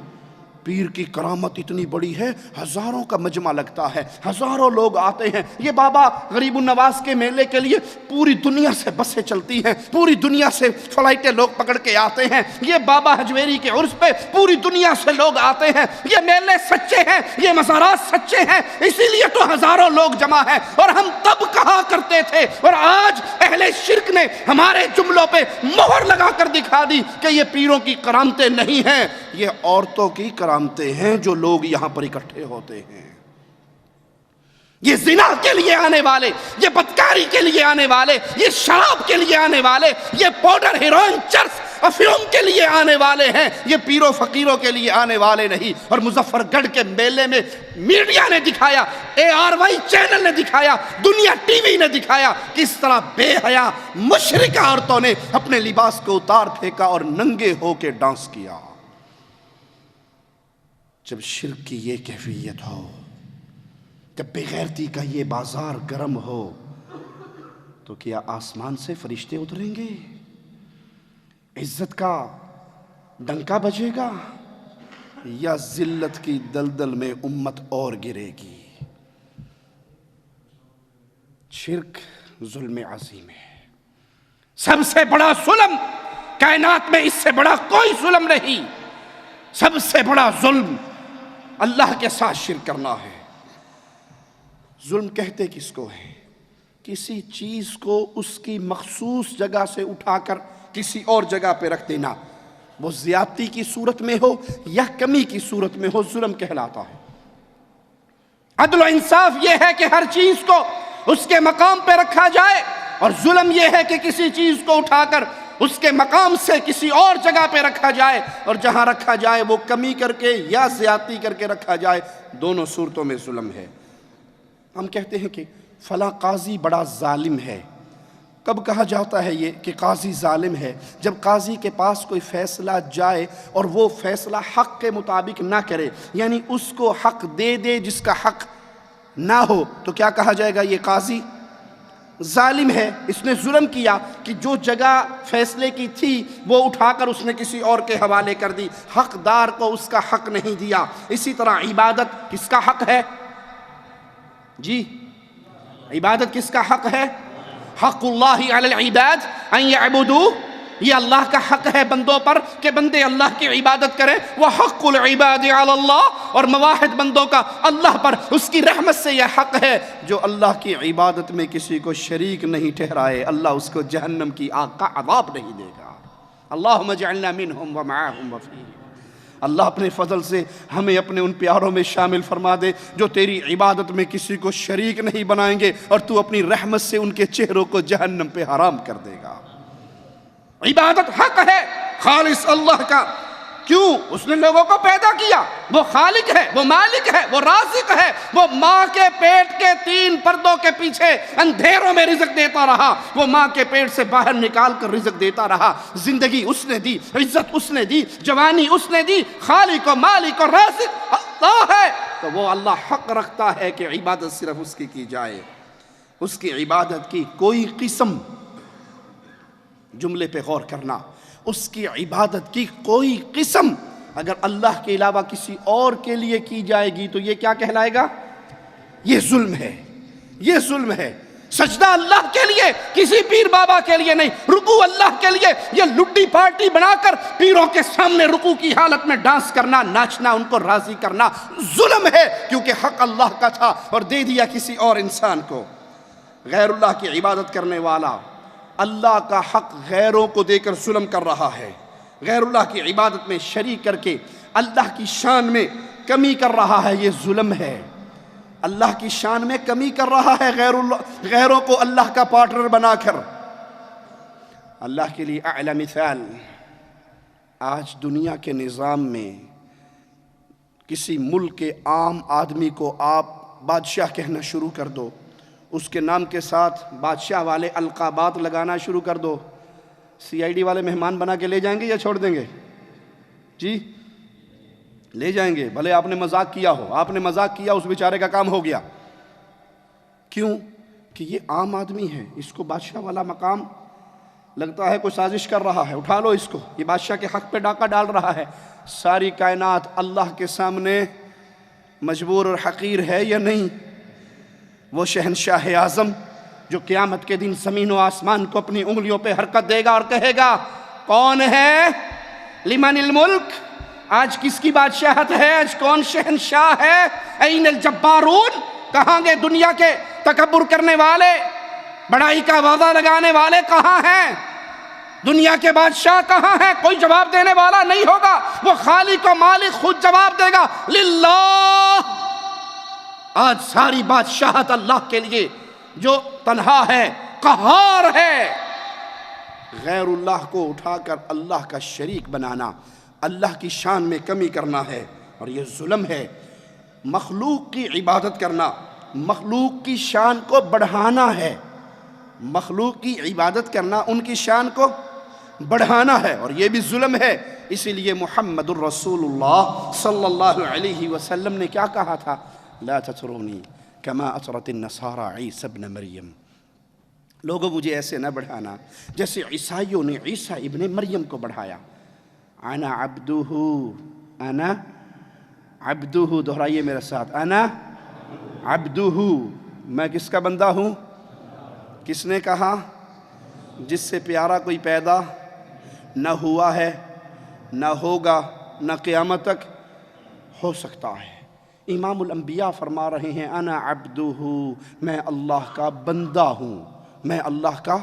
پیر کی کرامت اتنی بڑی ہے، ہزاروں کا مجمع لگتا ہے، ہزاروں لوگ آتے ہیں۔ یہ بابا غریب النواز کے میلے کے لیے پوری دنیا سے بسیں چلتی ہیں، پوری دنیا سے فلائٹیں لوگ پکڑ کے آتے ہیں۔ یہ بابا حجویری کے عرس پہ پوری دنیا سے لوگ آتے ہیں۔ یہ میلے سچے ہیں، یہ مزارات سچے ہیں، اسی لیے تو ہزاروں لوگ جمع ہیں۔ اور ہم تب کہا کرتے تھے، اور آج اہل شرک نے ہمارے جملوں پہ مہر لگا کر دکھا دی کہ یہ پیروں کی کرامتیں نہیں ہیں، یہ عورتوں کی کرامتیں ہیں جو لوگ یہاں پر اکٹھے ہوتے ہیں۔ یہ زنا کے لیے آنے والے، یہ بدکاری کے لیے آنے والے، یہ شراب کے لیے آنے والے، یہ پاؤڈر، ہیروئن، چرس، افیون کے لیے آنے والے ہیں، یہ پیروں فقیروں کے لیے آنے والے نہیں۔ اور مظفر گڑھ کے میلے میں میڈیا نے دکھایا، ARY چینل نے دکھایا، دنیا ٹی وی نے دکھایا کس طرح بے حیا مشرکہ عورتوں نے اپنے لباس کو اتار پھینکا اور ننگے ہو کے ڈانس کیا۔ جب شرک کی یہ کیفیت ہو، جب بے غیرتی کا یہ بازار گرم ہو، تو کیا آسمان سے فرشتے اتریں گے؟ عزت کا ڈنکا بجے گا یا ذلت کی دلدل میں امت اور گرے گی؟ شرک ظلم عظیم ہے، سب سے بڑا ظلم کائنات میں، اس سے بڑا کوئی ظلم نہیں۔ سب سے بڑا ظلم اللہ کے ساتھ شرک کرنا ہے۔ ظلم کہتے کس کو ہے؟ کسی چیز کو اس کی مخصوص جگہ سے اٹھا کر کسی اور جگہ پہ رکھ دینا، وہ زیادتی کی صورت میں ہو یا کمی کی صورت میں ہو، ظلم کہلاتا ہے۔ عدل و انصاف یہ ہے کہ ہر چیز کو اس کے مقام پہ رکھا جائے، اور ظلم یہ ہے کہ کسی چیز کو اٹھا کر اس کے مقام سے کسی اور جگہ پہ رکھا جائے، اور جہاں رکھا جائے وہ کمی کر کے یا زیادتی کر کے رکھا جائے۔ دونوں صورتوں میں ظلم ہے۔ ہم کہتے ہیں کہ فلاں قاضی بڑا ظالم ہے۔ کب کہا جاتا ہے یہ کہ قاضی ظالم ہے؟ جب قاضی کے پاس کوئی فیصلہ جائے اور وہ فیصلہ حق کے مطابق نہ کرے، یعنی اس کو حق دے دے جس کا حق نہ ہو، تو کیا کہا جائے گا؟ یہ قاضی ظالم ہے، اس نے ظلم کیا کہ جو جگہ فیصلے کی تھی وہ اٹھا کر اس نے کسی اور کے حوالے کر دی، حقدار کو اس کا حق نہیں دیا۔ اسی طرح عبادت کس کا حق ہے؟ جی عبادت کس کا حق ہے؟ حق اللہ علی العباد ان یعبدوہ، یہ اللہ کا حق ہے بندوں پر کہ بندے اللہ کی عبادت کریں۔ وحق العباد علی اللہ، اور مواحد بندوں کا اللہ پر اس کی رحمت سے یہ حق ہے جو اللہ کی عبادت میں کسی کو شریک نہیں ٹھہرائے، اللہ اس کو جہنم کی آگ کا عذاب نہیں دے گا۔ اللہم اجعلنا منہم ومعاہم وفیہم۔ اللہ اپنے فضل سے ہمیں اپنے ان پیاروں میں شامل فرما دے جو تیری عبادت میں کسی کو شریک نہیں بنائیں گے، اور تو اپنی رحمت سے ان کے چہروں کو جہنم پہ حرام کر دے گا۔ عبادت حق ہے خالص اللہ کا۔ کیوں؟ اس نے لوگوں کو پیدا کیا، وہ خالق ہے، وہ مالک ہے، وہ رازق ہے، وہ ماں کے پیٹ کے 3 پردوں کے پیچھے اندھیروں میں رزق دیتا رہا، وہ ماں کے پیٹ سے باہر نکال کر رزق دیتا رہا۔ زندگی اس نے دی، عزت اس نے دی، جوانی اس نے دی، خالق و مالک و رازق اللہ ہے۔ تو وہ اللہ حق رکھتا ہے کہ عبادت صرف اس کی جائے۔ اس کی عبادت کی کوئی قسم، جملے پہ غور کرنا، اس کی عبادت کی کوئی قسم اگر اللہ کے علاوہ کسی اور کے لیے کی جائے گی تو یہ کیا کہلائے گا؟ یہ ظلم ہے، یہ ظلم ہے۔ سجدہ اللہ کے لیے، کسی پیر بابا کے لیے نہیں، رکوع اللہ کے لیے۔ یہ لڈی پارٹی بنا کر پیروں کے سامنے رکوع کی حالت میں ڈانس کرنا، ناچنا، ان کو راضی کرنا ظلم ہے، کیونکہ حق اللہ کا تھا اور دے دیا کسی اور انسان کو۔ غیر اللہ کی عبادت کرنے والا اللہ کا حق غیروں کو دے کر ظلم کر رہا ہے، غیر اللہ کی عبادت میں شریک کر کے اللہ کی شان میں کمی کر رہا ہے، یہ ظلم ہے۔ اللہ کی شان میں کمی کر رہا ہے غیروں کو اللہ کا پارٹنر بنا کر۔ اللہ کے لیے اعلی مثال، آج دنیا کے نظام میں کسی ملک کے عام آدمی کو آپ بادشاہ کہنا شروع کر دو، اس کے نام کے ساتھ بادشاہ والے القابات لگانا شروع کر دو، سی آئی ڈی والے مہمان بنا کے لے جائیں گے یا چھوڑ دیں گے؟ جی لے جائیں گے، بھلے آپ نے مذاق کیا ہو، آپ نے مذاق کیا، اس بیچارے کا کام ہو گیا۔ کیوں؟ کہ یہ عام آدمی ہے، اس کو بادشاہ والا مقام لگتا ہے کوئی سازش کر رہا ہے، اٹھا لو اس کو، یہ بادشاہ کے حق پہ ڈاکہ ڈال رہا ہے۔ ساری کائنات اللہ کے سامنے مجبور اور حقیر ہے یا نہیں؟ وہ شہنشاہ اعظم جو قیامت کے دن زمین و آسمان کو اپنی انگلیوں پہ حرکت دے گا اور کہے گا کون ہے؟ لمن الملک، آج کس کی بادشاہت ہے؟ آج کون شہنشاہ ہے؟ این الجبارون، کہاں گے دنیا کے تکبر کرنے والے، بڑائی کا وعدہ لگانے والے کہاں ہیں؟ دنیا کے بادشاہ کہاں ہیں؟ کوئی جواب دینے والا نہیں ہوگا، وہ خالق و مالک خود جواب دے گا، للہ۔ آج ساری بادشاہت اللہ کے لیے جو تنہا ہے، قہار ہے۔ غیر اللہ کو اٹھا کر اللہ کا شریک بنانا، اللہ کی شان میں کمی کرنا ہے، اور یہ ظلم ہے۔ مخلوق کی عبادت کرنا، مخلوق کی شان کو بڑھانا ہے، مخلوق کی عبادت کرنا ان کی شان کو بڑھانا ہے، اور یہ بھی ظلم ہے۔ اسی لیے محمد الرسول اللہ صلی اللہ علیہ وسلم نے کیا کہا تھا؟ لا تطرونی کما اطرت النصارى عیسی ابن مریم، لوگوں مجھے ایسے نہ بڑھانا جیسے عیسائیوں نے عیسیٰ ابن مریم کو بڑھایا۔ انا عبدہ، انا عبدہ، دہرائیے میرے ساتھ، انا عبدہ، میں کس کا بندہ ہوں؟ کس نے کہا؟ جس سے پیارا کوئی پیدا نہ ہوا ہے، نہ ہوگا، نہ قیامت تک ہو سکتا ہے۔ امام الانبیاء فرما رہے ہیں انا عبدہ، میں اللہ کا بندہ ہوں، میں اللہ کا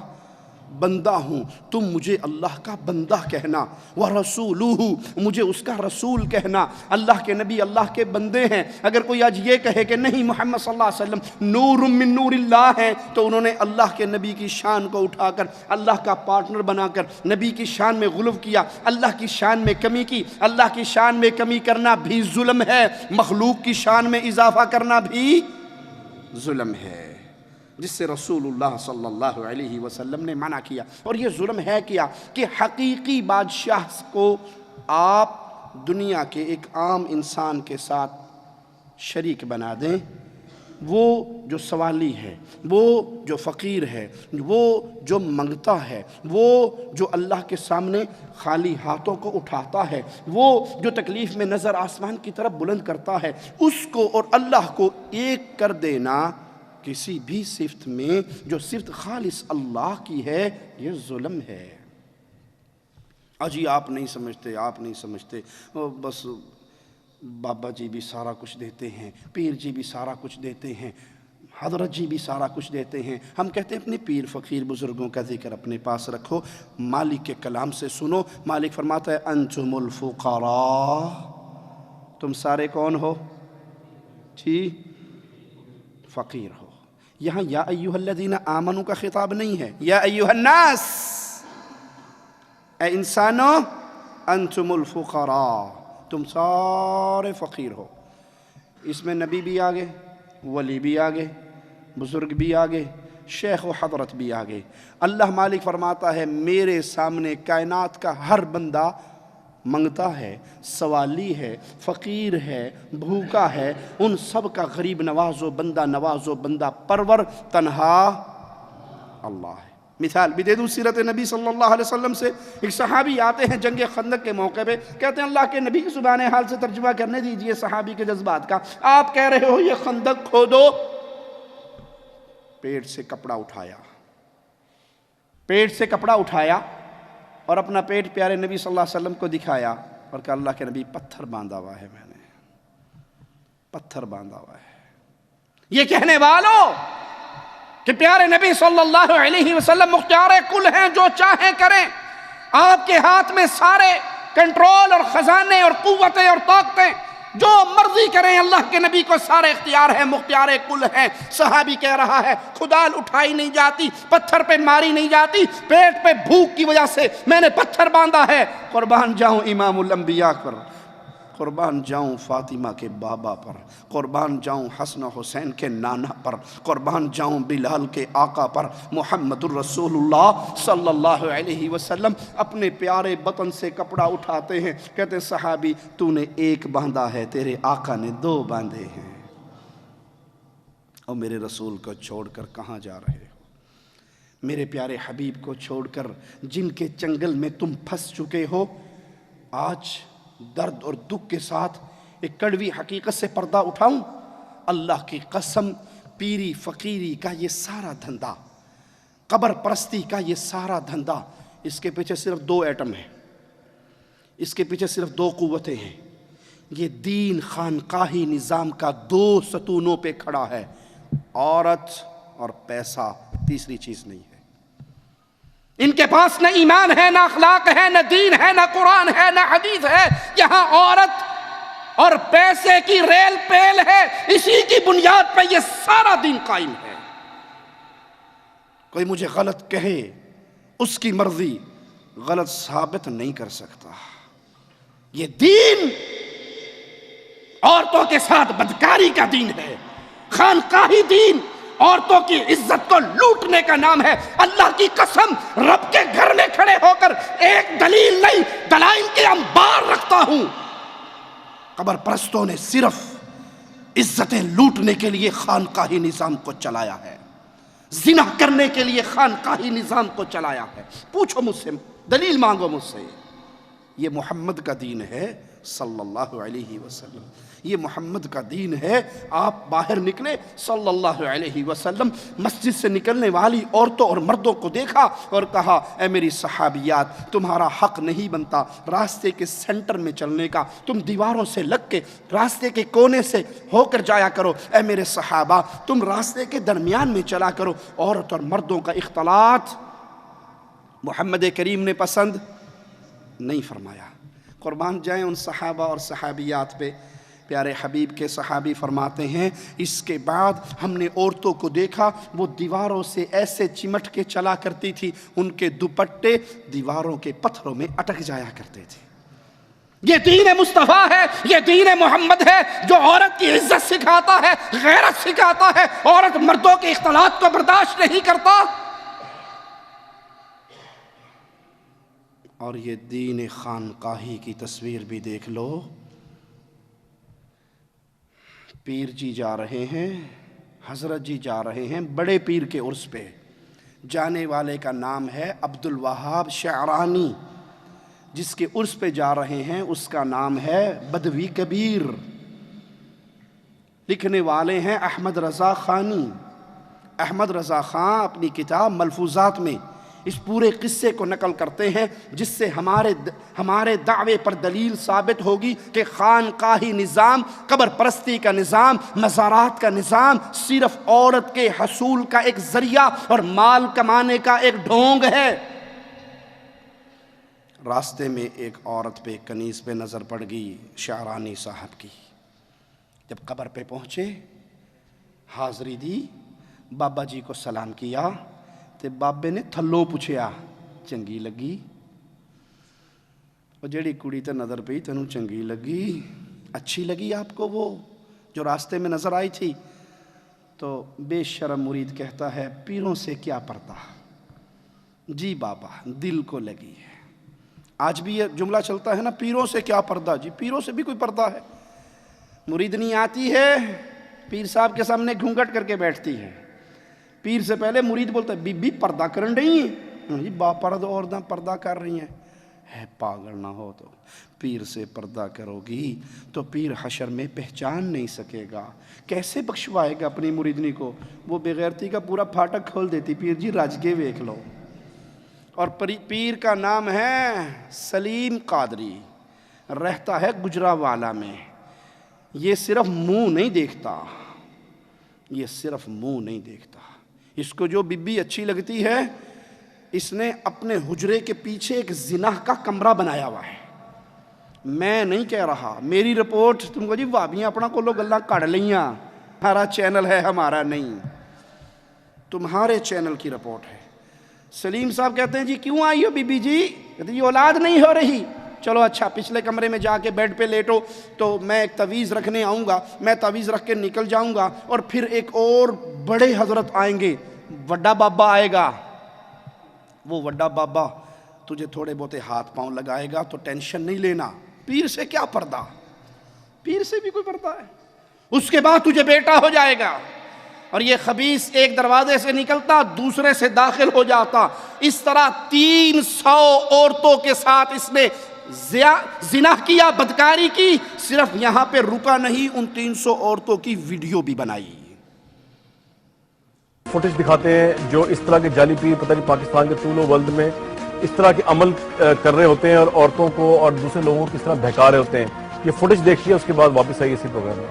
بندہ ہوں، تم مجھے اللہ کا بندہ کہنا، وَرَسُولُهُ، مجھے اس کا رسول کہنا۔ اللہ کے نبی اللہ کے بندے ہیں۔ اگر کوئی آج یہ کہے کہ نہیں محمد صلی اللہ علیہ وسلم نور من نور اللہ ہیں، تو انہوں نے اللہ کے نبی کی شان کو اٹھا کر اللہ کا پارٹنر بنا کر نبی کی شان میں غلو کیا، اللہ کی شان میں کمی کی۔ اللہ کی شان میں کمی کرنا بھی ظلم ہے، مخلوق کی شان میں اضافہ کرنا بھی ظلم ہے، جس سے رسول اللہ صلی اللہ علیہ وسلم نے منع کیا۔ اور یہ ظلم ہے کیا کہ حقیقی بادشاہ کو آپ دنیا کے ایک عام انسان کے ساتھ شریک بنا دیں، وہ جو سوالی ہے، وہ جو فقیر ہے، وہ جو منگتا ہے، وہ جو اللہ کے سامنے خالی ہاتھوں کو اٹھاتا ہے، وہ جو تکلیف میں نظر آسمان کی طرف بلند کرتا ہے، اس کو اور اللہ کو ایک کر دینا کسی بھی صفت میں جو صفت خالص اللہ کی ہے، یہ ظلم ہے۔ اجی آپ نہیں سمجھتے، آپ نہیں سمجھتے، بس بابا جی بھی سارا کچھ دیتے ہیں، پیر جی بھی سارا کچھ دیتے ہیں، حضرت جی بھی سارا کچھ دیتے ہیں۔ ہم کہتے ہیں اپنے پیر فقیر بزرگوں کا ذکر اپنے پاس رکھو، مالک کے کلام سے سنو۔ مالک فرماتا ہے انتم الفقراء، تم سارے کون ہو؟ جی فقیر ہو۔ یہاں یا ایھا الذین آمنوا کا خطاب نہیں ہے، یا ایھا الناس، اے انسانوں انتم الفقراء، تم سارے فقیر ہو۔ اس میں نبی بھی آگے، ولی بھی آگے، بزرگ بھی آگے، شیخ و حضرت بھی آگے۔ اللہ مالک فرماتا ہے میرے سامنے کائنات کا ہر بندہ منگتا ہے، سوالی ہے، فقیر ہے، بھوکا ہے، ان سب کا غریب نواز و بندہ نواز و بندہ پرور تنہا اللہ ہے۔ مثال بھی دے دوں سیرت نبی صلی اللہ علیہ وسلم سے۔ ایک صحابی آتے ہیں جنگ خندق کے موقع پہ، کہتے ہیں اللہ کے نبی کی زبان حال سے ترجمہ کرنے دیجئے صحابی کے جذبات کا۔ آپ کہہ رہے ہو یہ خندق کھودو، پیٹ سے کپڑا اٹھایا، پیٹ سے کپڑا اٹھایا اور اپنا پیٹ پیارے نبی صلی اللہ علیہ وسلم کو دکھایا اور کہا اللہ کے نبی پتھر باندھا ہوا ہے، میں نے پتھر باندھا ہوا ہے۔ یہ کہنے والوں کہ پیارے نبی صلی اللہ علیہ وسلم مختار کل ہیں، جو چاہیں کریں، آپ کے ہاتھ میں سارے کنٹرول اور خزانے اور قوتیں اور طاقتیں، جو مرضی کریں، اللہ کے نبی کو سارے اختیار ہیں، مختار کل ہیں۔ صحابی کہہ رہا ہے کھدال اٹھائی نہیں جاتی، پتھر پہ ماری نہیں جاتی، پیٹ پہ بھوک کی وجہ سے میں نے پتھر باندھا ہے۔ قربان جاؤں امام الانبیاء پر، قربان جاؤں فاطمہ کے بابا پر، قربان جاؤں حسن و حسین کے نانا پر، قربان جاؤں بلال کے آقا پر، محمد الرسول اللہ صلی اللہ علیہ وسلم اپنے پیارے بطن سے کپڑا اٹھاتے ہیں، کہتے ہیں صحابی تو نے ایک باندھا ہے، تیرے آقا نے 2 باندھے ہیں، اور میرے رسول کو چھوڑ کر کہاں جا رہے ہو؟ میرے پیارے حبیب کو چھوڑ کر جن کے چنگل میں تم پھنس چکے ہو، آج درد اور دکھ کے ساتھ ایک کڑوی حقیقت سے پردہ اٹھاؤں، اللہ کی قسم پیری فقیری کا یہ سارا دھندا، قبر پرستی کا یہ سارا دھندا، اس کے پیچھے صرف 2 ایٹم ہیں، اس کے پیچھے صرف 2 قوتیں ہیں، یہ دین خانقاہی نظام کا 2 ستونوں پہ کھڑا ہے، عورت اور پیسہ، تیسری چیز نہیں ہے۔ ان کے پاس نہ ایمان ہے، نہ اخلاق ہے، نہ دین ہے، نہ قرآن ہے، نہ حدیث ہے، یہاں عورت اور پیسے کی ریل پیل ہے، اسی کی بنیاد پہ یہ سارا دین قائم ہے۔ کوئی مجھے غلط کہے، اس کی مرضی، غلط ثابت نہیں کر سکتا۔ یہ دین عورتوں کے ساتھ بدکاری کا دین ہے، خانقاہی دین عورتوں کی عزت کو لوٹنے کا نام ہے۔ اللہ کی قسم رب کے گھر میں کھڑے ہو کر ایک دلیل نہیں، دلائل کے انبار رکھتا ہوں۔ قبر پرستوں نے صرف عزتیں لوٹنے کے لیے خانقاہی نظام کو چلایا ہے، زنا کرنے کے لیے خانقاہی نظام کو چلایا ہے۔ پوچھو مجھ سے، دلیل مانگو مجھ سے۔ یہ محمد کا دین ہے صلی اللہ علیہ وسلم، یہ محمد کا دین ہے۔ آپ باہر نکلے صلی اللہ علیہ وسلم، مسجد سے نکلنے والی عورتوں اور مردوں کو دیکھا اور کہا اے میری صحابیات، تمہارا حق نہیں بنتا راستے کے سینٹر میں چلنے کا، تم دیواروں سے لگ کے راستے کے کونے سے ہو کر جایا کرو۔ اے میرے صحابہ، تم راستے کے درمیان میں چلا کرو۔ عورت اور مردوں کا اختلاط محمد کریم نے پسند نہیں فرمایا۔ قربان جائیں ان صحابہ اور صحابیات پہ۔ پیارے حبیب کے صحابی فرماتے ہیں اس کے بعد ہم نے عورتوں کو دیکھا وہ دیواروں سے ایسے چمٹ کے چلا کرتی تھی، ان کے دوپٹے دیواروں کے پتھروں میں اٹک جایا کرتے تھے۔ یہ دین مصطفیٰ ہے، یہ دین محمد ہے جو عورت کی عزت سکھاتا ہے، غیرت سکھاتا ہے، عورت مردوں کے اختلاط کو برداشت نہیں کرتا۔ اور یہ دین خانقاہی کی تصویر بھی دیکھ لو، پیر جی جا رہے ہیں، حضرت جی جا رہے ہیں بڑے پیر کے عرس پہ، جانے والے کا نام ہے عبد الوہاب شعرانی، جس کے عرس پہ جا رہے ہیں اس کا نام ہے بدوی کبیر، لکھنے والے ہیں احمد رضا خانی۔ احمد رضا خان اپنی کتاب ملفوظات میں اس پورے قصے کو نقل کرتے ہیں، جس سے ہمارے دعوے پر دلیل ثابت ہوگی کہ خانقاہی نظام، قبر پرستی کا نظام، مزارات کا نظام صرف عورت کے حصول کا ایک ذریعہ اور مال کمانے کا ایک ڈھونگ ہے۔ راستے میں ایک عورت پہ کنیز پہ نظر پڑ گئی شعرانی صاحب کی، جب قبر پہ پہنچے حاضری دی، بابا جی کو سلام کیا، تے بابے نے تھلوں پوچھیا چنگی لگی؟ اور جیڑی کڑی تے نظر پئی تینوں چنگی لگی، اچھی لگی آپ کو وہ جو راستے میں نظر آئی تھی؟ تو بے شرم مرید کہتا ہے پیروں سے کیا پردہ، جی بابا دل کو لگی ہے۔ آج بھی یہ جملہ چلتا ہے نا، پیروں سے کیا پردہ، جی پیروں سے بھی کوئی پردہ ہے۔ مریدنی آتی ہے پیر صاحب کے سامنے گھونگھٹ کر کے بیٹھتی ہے، پیر سے پہلے مرید بولتا ہے بی بی پردہ کرن رہی ہیں، با پرد عورتیں پردہ کر رہی ہیں، ہے پاگل نہ ہو تو پیر سے پردہ کرو گی تو پیر حشر میں پہچان نہیں سکے گا، کیسے بخشوائے گا اپنی مریدنی کو؟ وہ بغیرتی کا پورا پھاٹک کھول دیتی، پیر جی رج کے ویکھ لو۔ اور پیر کا نام ہے سلیم قادری، رہتا ہے گجرانوالہ میں۔ یہ صرف منہ نہیں دیکھتا، یہ صرف منہ نہیں دیکھتا، اس کو جو بی بی اچھی لگتی ہے اس نے اپنے حجرے کے پیچھے ایک زنا کا کمرہ بنایا ہوا ہے۔ میں نہیں کہہ رہا، میری رپورٹ تم کو جی وابیاں اپنا کو لوگ اللہ کڑ لیاں، ہمارا چینل ہے، ہمارا نہیں، تمہارے چینل کی رپورٹ ہے۔ سلیم صاحب کہتے ہیں جی کیوں آئی ہو بی بی جی؟ کہتے ہیں یہ اولاد نہیں ہو رہی، چلو اچھا پچھلے کمرے میں جا کے بیڈ پہ لیٹو تو میں ایک تعویذ رکھنے آؤں گا, میں تعویذ رکھ کے نکل جاؤں گا, اور پھر ایک اور بڑے حضرت آئیں گے, وڈا بابا آئے گا, وہ وڈا بابا تجھے تھوڑے بہتے ہاتھ پاؤں لگائے گا تو ٹینشن نہیں لینا, پیر سے کیا پردہ, پیر سے بھی کوئی پردہ ہے, اس کے بعد تجھے بیٹا ہو جائے گا. اور یہ خبیث ایک دروازے سے نکلتا دوسرے سے داخل ہو جاتا. اس طرح 300 عورتوں کے ساتھ اس نے زنا کیا, بدکاری کی. صرف یہاں پہ رکا نہیں, ان 300 عورتوں کی ویڈیو بھی بنائی. فوٹیج دکھاتے ہیں جو اس طرح کے جعلی پیر پتہ نہیں پاکستان کے طول و ولد میں اس طرح کے عمل کر رہے ہوتے ہیں اور عورتوں کو اور دوسرے لوگوں کو کس طرح بہکا رہے ہوتے ہیں. یہ فوٹیج دیکھیے, اس کے بعد واپس آئیے اسی پروگرام میں.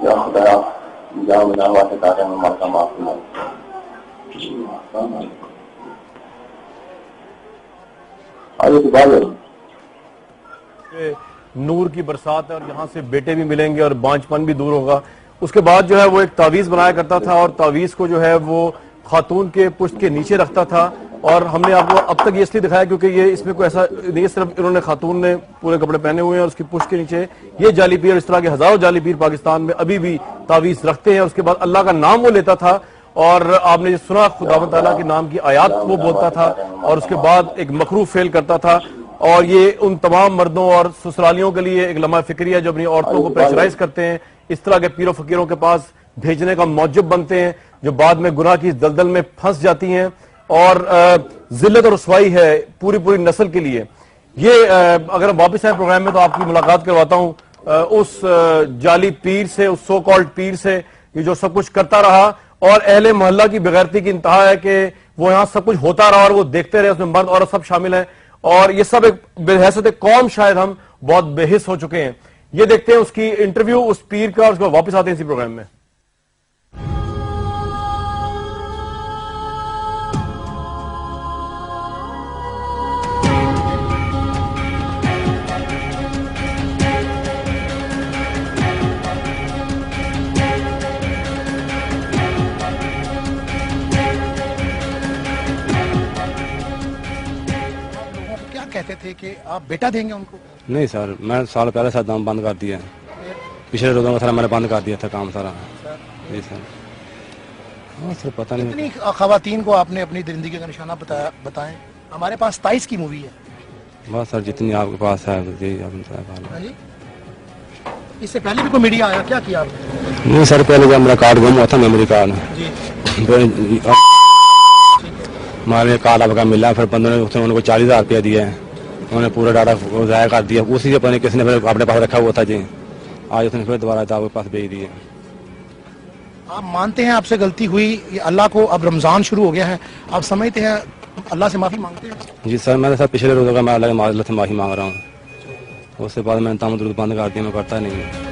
یا خدایا جا منا ہوا سے کہتے ہیں ہمارا معاف کرنا. نور کی برسات ہے اور یہاں سے بیٹے بھی ملیں گے اور بانج پن بھی دور ہوگا. اس کے بعد جو ہے وہ ایک تعویذ بنایا کرتا تھا اور تعویذ کو جو ہے وہ خاتون کے پشت کے نیچے رکھتا تھا. اور ہم نے آپ کو اب تک یہ اس لیے دکھایا کیونکہ یہ اس میں کوئی ایسا نہیں, صرف انہوں نے خاتون نے پورے کپڑے پہنے ہوئے ہیں اور اس کی پشت کے نیچے یہ جعلی پیر, اس طرح کے ہزاروں جعلی پیر پاکستان میں ابھی بھی تعویذ رکھتے ہیں. اس کے بعد اللہ کا نام وہ لیتا تھا اور آپ نے سنا خداوند تعالیٰ کے نام کی آیات وہ بولتا تھا اور اس کے بعد ایک مکروہ فعل کرتا تھا. اور یہ ان تمام مردوں اور سسرالیوں کے لیے ایک لمحہ فکری ہے جو اپنی عورتوں کو پریشرائز کرتے ہیں, اس طرح کے پیر و فقیروں کے پاس بھیجنے کا موجب بنتے ہیں جو بعد میں گناہ کی دلدل میں پھنس جاتی ہیں اور ذلت اور رسوائی ہے پوری پوری نسل کے لیے. یہ اگر ہم واپس آئیں پروگرام میں تو آپ کی ملاقات کرواتا ہوں اس جعلی پیر سے, اس سو کالڈ پیر سے, یہ جو سب کچھ کرتا رہا اور اہل محلہ کی بغیرتی کی انتہا ہے کہ وہ یہاں سب کچھ ہوتا رہا اور وہ دیکھتے رہے, اس میں مرد عورت سب شامل ہیں اور یہ سب ایک بحیثیت قوم شاید ہم بہت بے حس ہو چکے ہیں. یہ دیکھتے ہیں اس کی انٹرویو اس پیر کا اور اس کو واپس آتے ہیں اسی پروگرام میں. کہتے تھے کہ آپ بیٹا دیں گے ان کو؟ نہیں سر, میں سال پہلے سر دام بند کر دیا, پچھلے روزوں میں سر میں نے بند کر دیا تھا کام سارا. جی سر. ہاں سر پتہ نہیں کتنی خواتین کو آپ نے اپنی زندگی کا نشانہ بتائیں؟ ہمارے پاس 27 کی مووی ہے. بس سر جتنی آپ کے پاس ہے اس سے پہلے بھی کوئی میڈیا آیا, کیا کیا آپ نے؟ نہیں سر, پہلے جب میرا کارڈ گم ہوا تھا میموری کارڈ, ہمارے کارڈ آپ کا ملا, پھر بندوں نے ان کو 40,000 روپیہ دیا ہے, انہوں نے پورا ڈاٹا ضائع کر دیا. اسی سے پتہ کسی نے پھر اپنے پاس رکھا ہوا تھا. جی آج اس نے پھر دوبارہ آپ کے پاس بھیج دیے. آپ مانتے ہیں آپ سے غلطی ہوئی, اللہ کو اب رمضان شروع ہو گیا ہے, آپ سمجھتے ہیں اللہ سے معافی مانگتے ہیں؟ جی سر, میں نے سر پچھلے روزوں کا میں اللہ سے معافی مانگ رہا ہوں. اس کے بعد میں نے تام درود بند کر دیا, میں کرتا نہیں.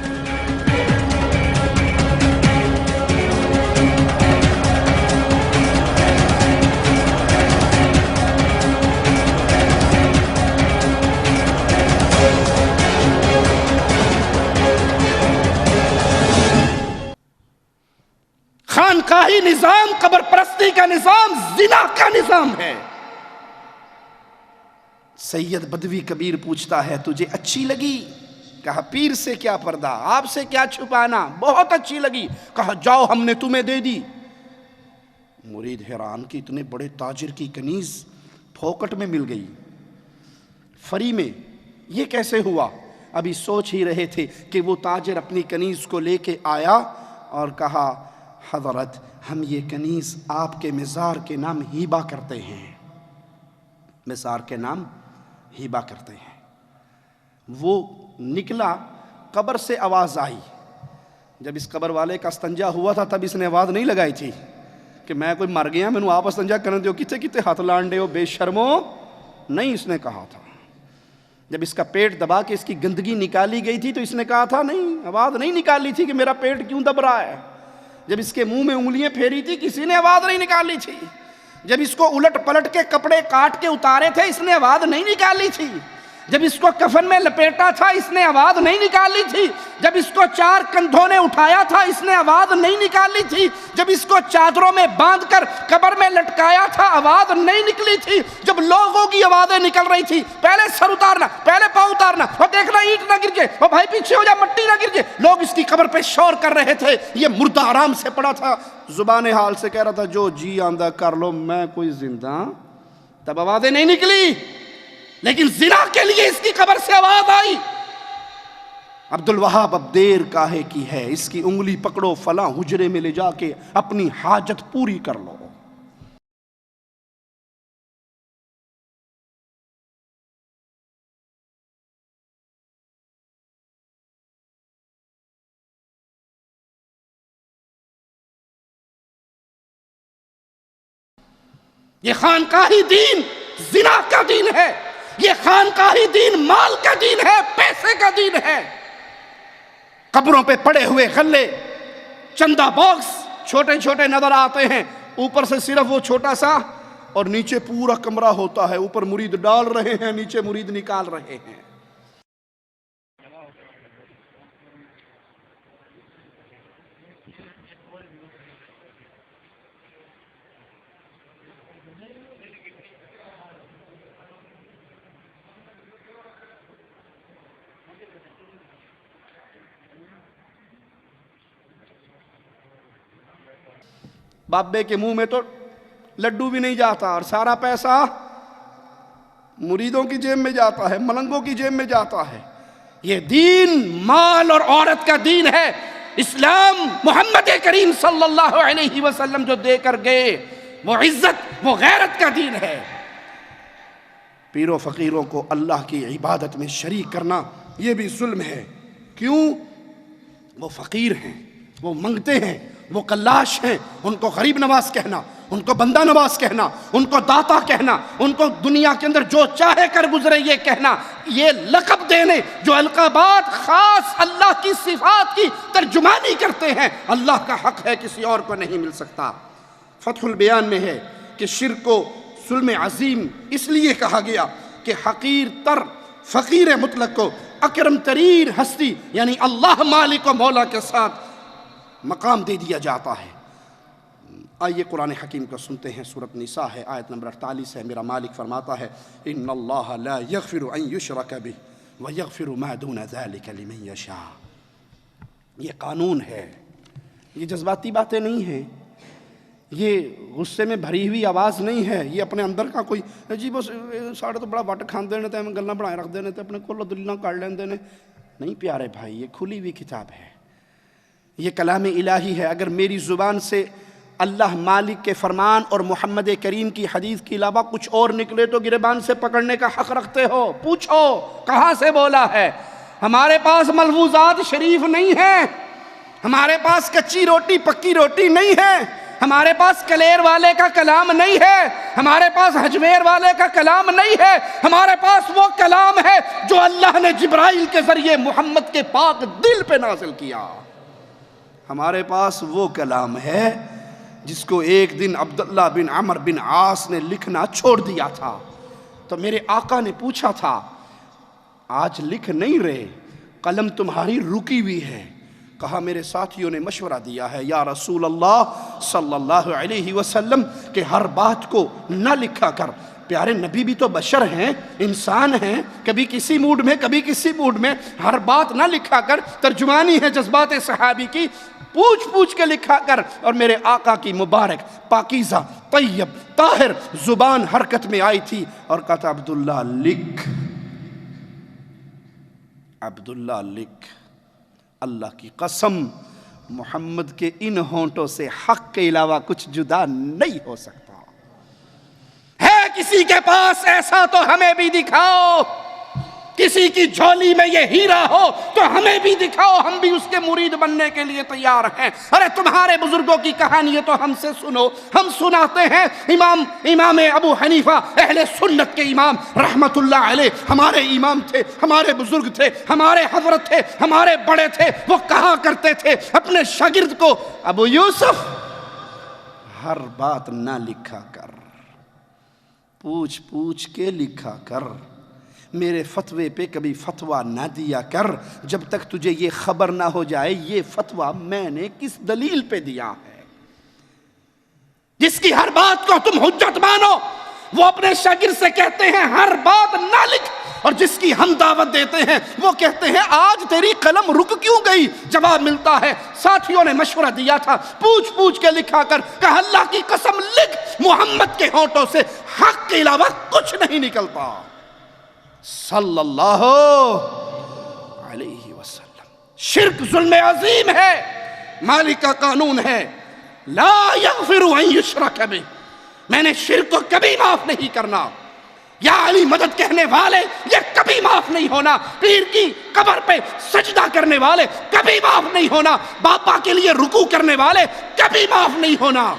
خانقاہی نظام, قبر پرستی کا نظام, زنا کا نظام ہے. سید بدوی کبیر پوچھتا ہے تجھے اچھی لگی؟ کہا پیر سے کیا پردہ, آپ سے کیا چھپانا, بہت اچھی لگی. کہا جاؤ ہم نے تمہیں دے دی. مرید حیران کہ اتنے بڑے تاجر کی کنیز پھوکٹ میں مل گئی, فری میں, یہ کیسے ہوا؟ ابھی سوچ ہی رہے تھے کہ وہ تاجر اپنی کنیز کو لے کے آیا اور کہا حضرت ہم یہ کنیز آپ کے مزار کے نام ہیبہ کرتے ہیں, مزار کے نام ہیبہ کرتے ہیں. وہ نکلا, قبر سے آواز آئی. جب اس قبر والے کا استنجا ہوا تھا تب اس نے آواز نہیں لگائی تھی کہ میں کوئی مر گیا میں آپ استنجا کرنے دیو, کتے کتے ہاتھ لانڈے ہو بے شرمو, نہیں اس نے کہا تھا. جب اس کا پیٹ دبا کے اس کی گندگی نکالی گئی تھی تو اس نے کہا تھا نہیں، آواز نہیں نکالی تھی کہ میرا پیٹ کیوں دب رہا ہے۔ جب اس کے منہ میں انگلیاں پھیری تھی کسی نے آواز نہیں نکالی تھی۔ جب اس کو الٹ پلٹ کے کپڑے کاٹ کے اتارے تھے اس نے آواز نہیں نکالی تھی۔ جب اس کو کفن میں لپیٹا تھا اس نے آواز نہیں نکالی تھی۔ جب اس کو 4 کندھوں نے اٹھایا تھا اس نے آواز نہیں نکالی تھی۔ جب اس کو چادروں میں باندھ کر قبر میں لٹکایا تھا آواز نہیں نکلی تھی۔ جب لوگوں کی آوازیں نکل رہی تھی، پہلے سر اتارنا، پہلے پاؤں اتارنا، اور دیکھنا اینٹ نہ گر جائے، اور بھائی پیچھے ہو جا مٹی نہ گر جائے، لوگ اس کی قبر پہ شور کر رہے تھے، یہ مردہ آرام سے پڑا تھا، زبان حال سے کہہ رہا تھا جو جی آندہ کر لو میں کوئی زندہ۔ تب آوازیں نہیں نکلی، لیکن زنا کے لیے اس کی قبر سے آواز آئی، عبدالوہاب اب دیر کاہے کی ہے، اس کی انگلی پکڑو، فلاں حجرے میں لے جا کے اپنی حاجت پوری کر لو۔ یہ خانقاہی دین زنا کا دین ہے، یہ خانقاہی دین مال کا دین ہے، پیسے کا دین ہے۔ قبروں پہ پڑے ہوئے غلے، چندہ باکس چھوٹے چھوٹے نظر آتے ہیں، اوپر سے صرف وہ چھوٹا سا اور نیچے پورا کمرہ ہوتا ہے، اوپر مرید ڈال رہے ہیں، نیچے مرید نکال رہے ہیں۔ بابے کے منہ میں تو لڈو بھی نہیں جاتا اور سارا پیسہ مریدوں کی جیب میں جاتا ہے، ملنگوں کی جیب میں جاتا ہے۔ یہ دین مال اور عورت کا دین ہے۔ اسلام محمد کریم صلی اللہ علیہ وسلم جو دے کر گئے وہ عزت، وہ غیرت کا دین ہے۔ پیروں فقیروں کو اللہ کی عبادت میں شریک کرنا یہ بھی ظلم ہے۔ کیوں؟ وہ فقیر ہیں، وہ منگتے ہیں، وہ کلاش ہیں، ان کو غریب نواز کہنا، ان کو بندہ نواز کہنا، ان کو داتا کہنا، ان کو دنیا کے اندر جو چاہے کر گزرے یہ کہنا، یہ لقب دینے جو القابات خاص اللہ کی صفات کی ترجمانی کرتے ہیں، اللہ کا حق ہے کسی اور کو نہیں مل سکتا۔ فتح البیان میں ہے کہ شرک کو ظلم عظیم اس لیے کہا گیا کہ حقیر تر فقیر مطلق کو اکرم ترین ہستی یعنی اللہ مالک و مولا کے ساتھ مقام دے دیا جاتا ہے۔ آئیے قرآن حکیم کو سنتے ہیں، سورۃ نساء ہے، آیت نمبر 48 ہے۔ میرا مالک فرماتا ہے ان اللہ لا یغفر ان یشرک بہ ویغفر ما دون ذلک لمن یشاء۔ یہ قانون ہے، یہ جذباتی باتیں نہیں ہیں، یہ غصے میں بھری ہوئی آواز نہیں ہے، یہ اپنے اندر کا کوئی جی بس ساڑھے تو بڑا وٹ کھان دینے تے گلاں بنائے رکھ دینے تے اپنے کولو دلیاں کر لیندے نے۔ نہیں پیارے بھائی، یہ کھلی ہوئی کتاب ہے، یہ کلام الہی ہے۔ اگر میری زبان سے اللہ مالک کے فرمان اور محمد کریم کی حدیث کے علاوہ کچھ اور نکلے تو گریبان سے پکڑنے کا حق رکھتے ہو۔ پوچھو کہاں سے بولا ہے؟ ہمارے پاس ملفوظات شریف نہیں ہیں، ہمارے پاس کچی روٹی پکی روٹی نہیں ہے، ہمارے پاس کلیر والے کا کلام نہیں ہے، ہمارے پاس حجمیر والے کا کلام نہیں ہے، ہمارے پاس وہ کلام ہے جو اللہ نے جبرائیل کے ذریعے محمد کے پاک دل پہ نازل کیا۔ ہمارے پاس وہ کلام ہے جس کو ایک دن عبداللہ بن عمر بن عاص نے لکھنا چھوڑ دیا تھا، تو میرے آقا نے پوچھا تھا آج لکھ نہیں رہے، قلم تمہاری رکی ہوئی ہے؟ کہا میرے ساتھیوں نے مشورہ دیا ہے یا رسول اللہ صلی اللہ علیہ وسلم کہ ہر بات کو نہ لکھا کر، پیارے نبی بھی تو بشر ہیں، انسان ہیں، کبھی کسی موڈ میں کبھی کسی موڈ میں، ہر بات نہ لکھا کر، ترجمانی ہے جذبات صحابی کی، پوچھ پوچھ کے لکھا کر۔ اور میرے آقا کی مبارک پاکیزہ طیب طاہر زبان حرکت میں آئی تھی اور کہا تھا عبداللہ لکھ، عبداللہ لکھ، اللہ کی قسم محمد کے ان ہونٹوں سے حق کے علاوہ کچھ جدا نہیں ہو سکتا۔ ہے کسی کے پاس ایسا تو ہمیں بھی دکھاؤ کسی کی جھولی میں یہ ہیرا ہو تو ہمیں بھی دکھاؤ، ہم بھی اس کے مرید بننے کے لیے تیار ہیں۔ ارے تمہارے بزرگوں کی کہانی ہے تو ہم سے سنو، ہم سناتے ہیں۔ امام ابو حنیفہ اہل سنت کے امام رحمت اللہ علیہ ہمارے امام تھے، ہمارے بزرگ تھے، ہمارے حضرت تھے، ہمارے بڑے تھے۔ وہ کہا کرتے تھے اپنے شاگرد کو، ابو یوسف ہر بات نہ لکھا کر، پوچھ پوچھ کے لکھا کر، میرے فتوے پہ کبھی فتویٰ نہ دیا کر جب تک تجھے یہ خبر نہ ہو جائے یہ فتویٰ میں نے کس دلیل پہ دیا ہے۔ جس کی ہر بات کو تم حجت مانو وہ اپنے شاگرد سے کہتے ہیں ہر بات نہ لکھ، اور جس کی ہم دعوت دیتے ہیں وہ کہتے ہیں آج تیری قلم رک کیوں گئی؟ جواب ملتا ہے ساتھیوں نے مشورہ دیا تھا پوچھ پوچھ کے لکھا کر، کہا اللہ کی قسم لکھ، محمد کے ہونٹوں سے حق کے علاوہ کچھ نہیں نکلتا صلی اللہ علیہ وسلم۔ شرک ظلم عظیم ہے، مالک کا قانون ہے لا یغفر ان یشرک بہ، میں نے شرک کو کبھی معاف نہیں کرنا۔ یا علی مدد کہنے والے یہ کبھی معاف نہیں ہونا، پیر کی قبر پہ سجدہ کرنے والے کبھی معاف نہیں ہونا، باپا کے لیے رکوع کرنے والے کبھی معاف نہیں ہونا،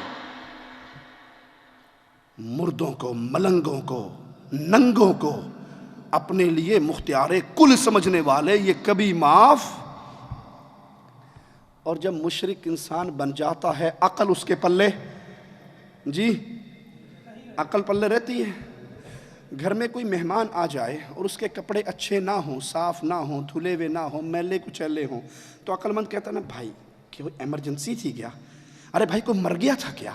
مردوں کو، ملنگوں کو، ننگوں کو اپنے لیے مختار کل سمجھنے والے یہ کبھی معاف۔ اور جب مشرک انسان بن جاتا ہے عقل اس کے پلے، جی عقل پلے رہتی ہے۔ گھر میں کوئی مہمان آ جائے اور اس کے کپڑے اچھے نہ ہوں، صاف نہ ہوں، دھلے ہوئے نہ ہوں، میلے کچیلے ہوں، تو عقل مند کہتا ہے نا بھائی کہ کوئی ایمرجنسی تھی کیا؟ ارے بھائی کوئی مر گیا تھا کیا؟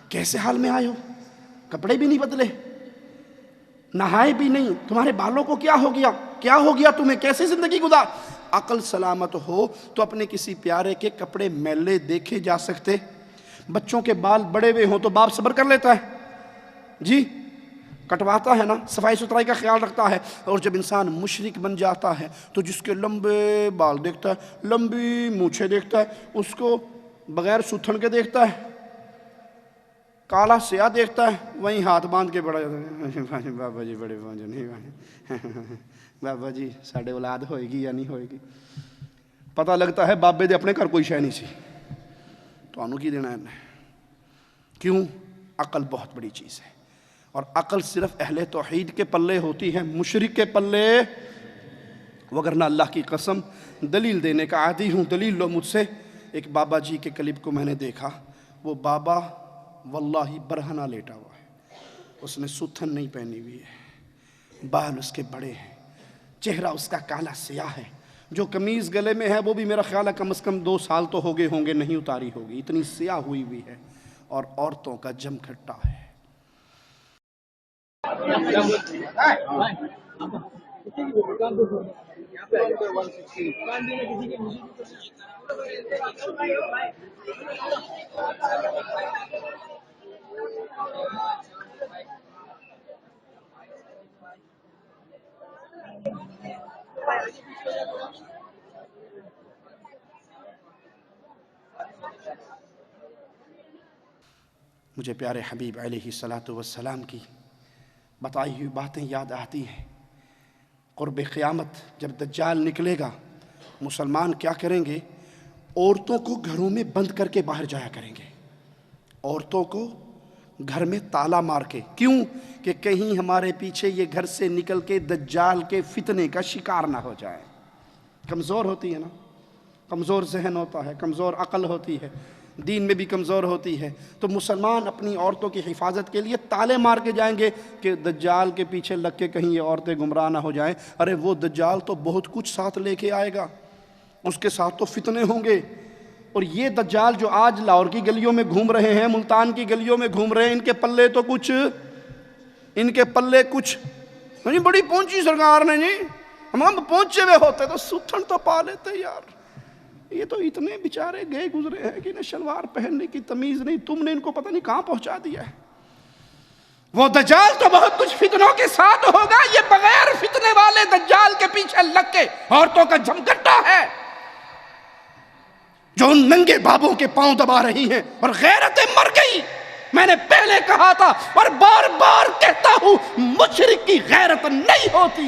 کیسے حال میں آئے ہو؟ کپڑے بھی نہیں بدلے، نہائے بھی نہیں، تمہارے بالوں کو کیا ہو گیا؟ کیا ہو گیا تمہیں؟ کیسے زندگی گزار؟ عقل سلامت ہو تو اپنے کسی پیارے کے کپڑے میلے دیکھے جا سکتے؟ بچوں کے بال بڑے ہوئے ہوں تو باپ صبر کر لیتا ہے، جی کٹواتا ہے نا، صفائی ستھرائی کا خیال رکھتا ہے۔ اور جب انسان مشرک بن جاتا ہے تو جس کے لمبے بال دیکھتا ہے، لمبی مونچھیں دیکھتا ہے، اس کو بغیر سوتھن کے دیکھتا ہے، کالا سیاہ دیکھتا ہے، وہیں ہاتھ باندھ کے بڑا جاتا ہے، بابا جی بڑے نہیں، بابا جی ساڑھے اولاد ہوئے گی یا نہیں ہوئے گی؟ پتہ لگتا ہے بابے دے اپنے گھر کوئی شے نہیں سی، تو آنو کی دینا ہے۔ کیوں؟ عقل بہت بڑی چیز ہے، اور عقل صرف اہل توحید کے پلے ہوتی ہے، مشرک کے پلے وگرنہ اللہ کی قسم دلیل دینے کا عادی ہوں، دلیل لو مجھ سے۔ ایک بابا جی کے کلپ کو میں نے دیکھا، وہ بابا واللہ برہنہ لیٹا ہوا ہے، اس نے ستھن نہیں پہنی ہوئی ہے، بال اس کے بڑے ہیں، چہرہ اس کا کالا سیاہ ہے، جو قمیض گلے میں ہے وہ بھی میرا خیال ہے کم از کم 2 سال تو ہو گئے ہوں گے نہیں اتاری ہوگی، اتنی سیاہ ہوئی ہے، اور عورتوں کا جم کھٹا ہے۔ مجھے پیارے حبیب علیہ الصلاۃ والسلام کی بتائی ہوئی باتیں یاد آتی ہیں۔ قرب قیامت جب دجال نکلے گا، مسلمان کیا کریں گے؟ عورتوں کو گھروں میں بند کر کے باہر جایا کریں گے، عورتوں کو گھر میں تالا مار کے۔ کیوں؟ کہ کہیں ہمارے پیچھے یہ گھر سے نکل کے دجال کے فتنے کا شکار نہ ہو جائے۔ کمزور ہوتی ہے نا، کمزور ذہن ہوتا ہے، کمزور عقل ہوتی ہے، دین میں بھی کمزور ہوتی ہے، تو مسلمان اپنی عورتوں کی حفاظت کے لیے تالے مار کے جائیں گے کہ دجال کے پیچھے لگ کے کہیں یہ عورتیں گمراہ نہ ہو جائیں۔ ارے وہ دجال تو بہت کچھ ساتھ لے کے آئے گا، اس کے ساتھ تو فتنے ہوں گے، اور یہ دجال جو آج لاہور کی گلیوں میں گھوم رہے ہیں، ملتان کی گلیوں میں گھوم رہے ہیں، ان کے پلے تو کچھ، ان کے پلے کچھ نہیں، بڑی پہنچی سرکار نے جی، ہم پہنچے ہوئے ہوتے تو ستھن تو پا لیتے یار، یہ تو اتنے بیچارے گئے گزرے ہیں کہ انہیں شلوار پہننے کی تمیز نہیں، تم نے ان کو پتہ نہیں کہاں پہنچا دیا ہے۔ وہ دجال تو بہت کچھ فتنوں کے ساتھ ہوگا، یہ بغیر فتنے والے دجال کے پیچھے لگ کے عورتوں کا جمکٹا ہے جو ان ننگے بابوں کے پاؤں دبا رہی ہیں، اور غیرتیں مر گئی۔ میں نے پہلے کہا تھا اور بار بار کہتا ہوں، مشرک کی غیرت نہیں ہوتی،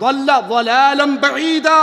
ضل ضلالا بعيدا,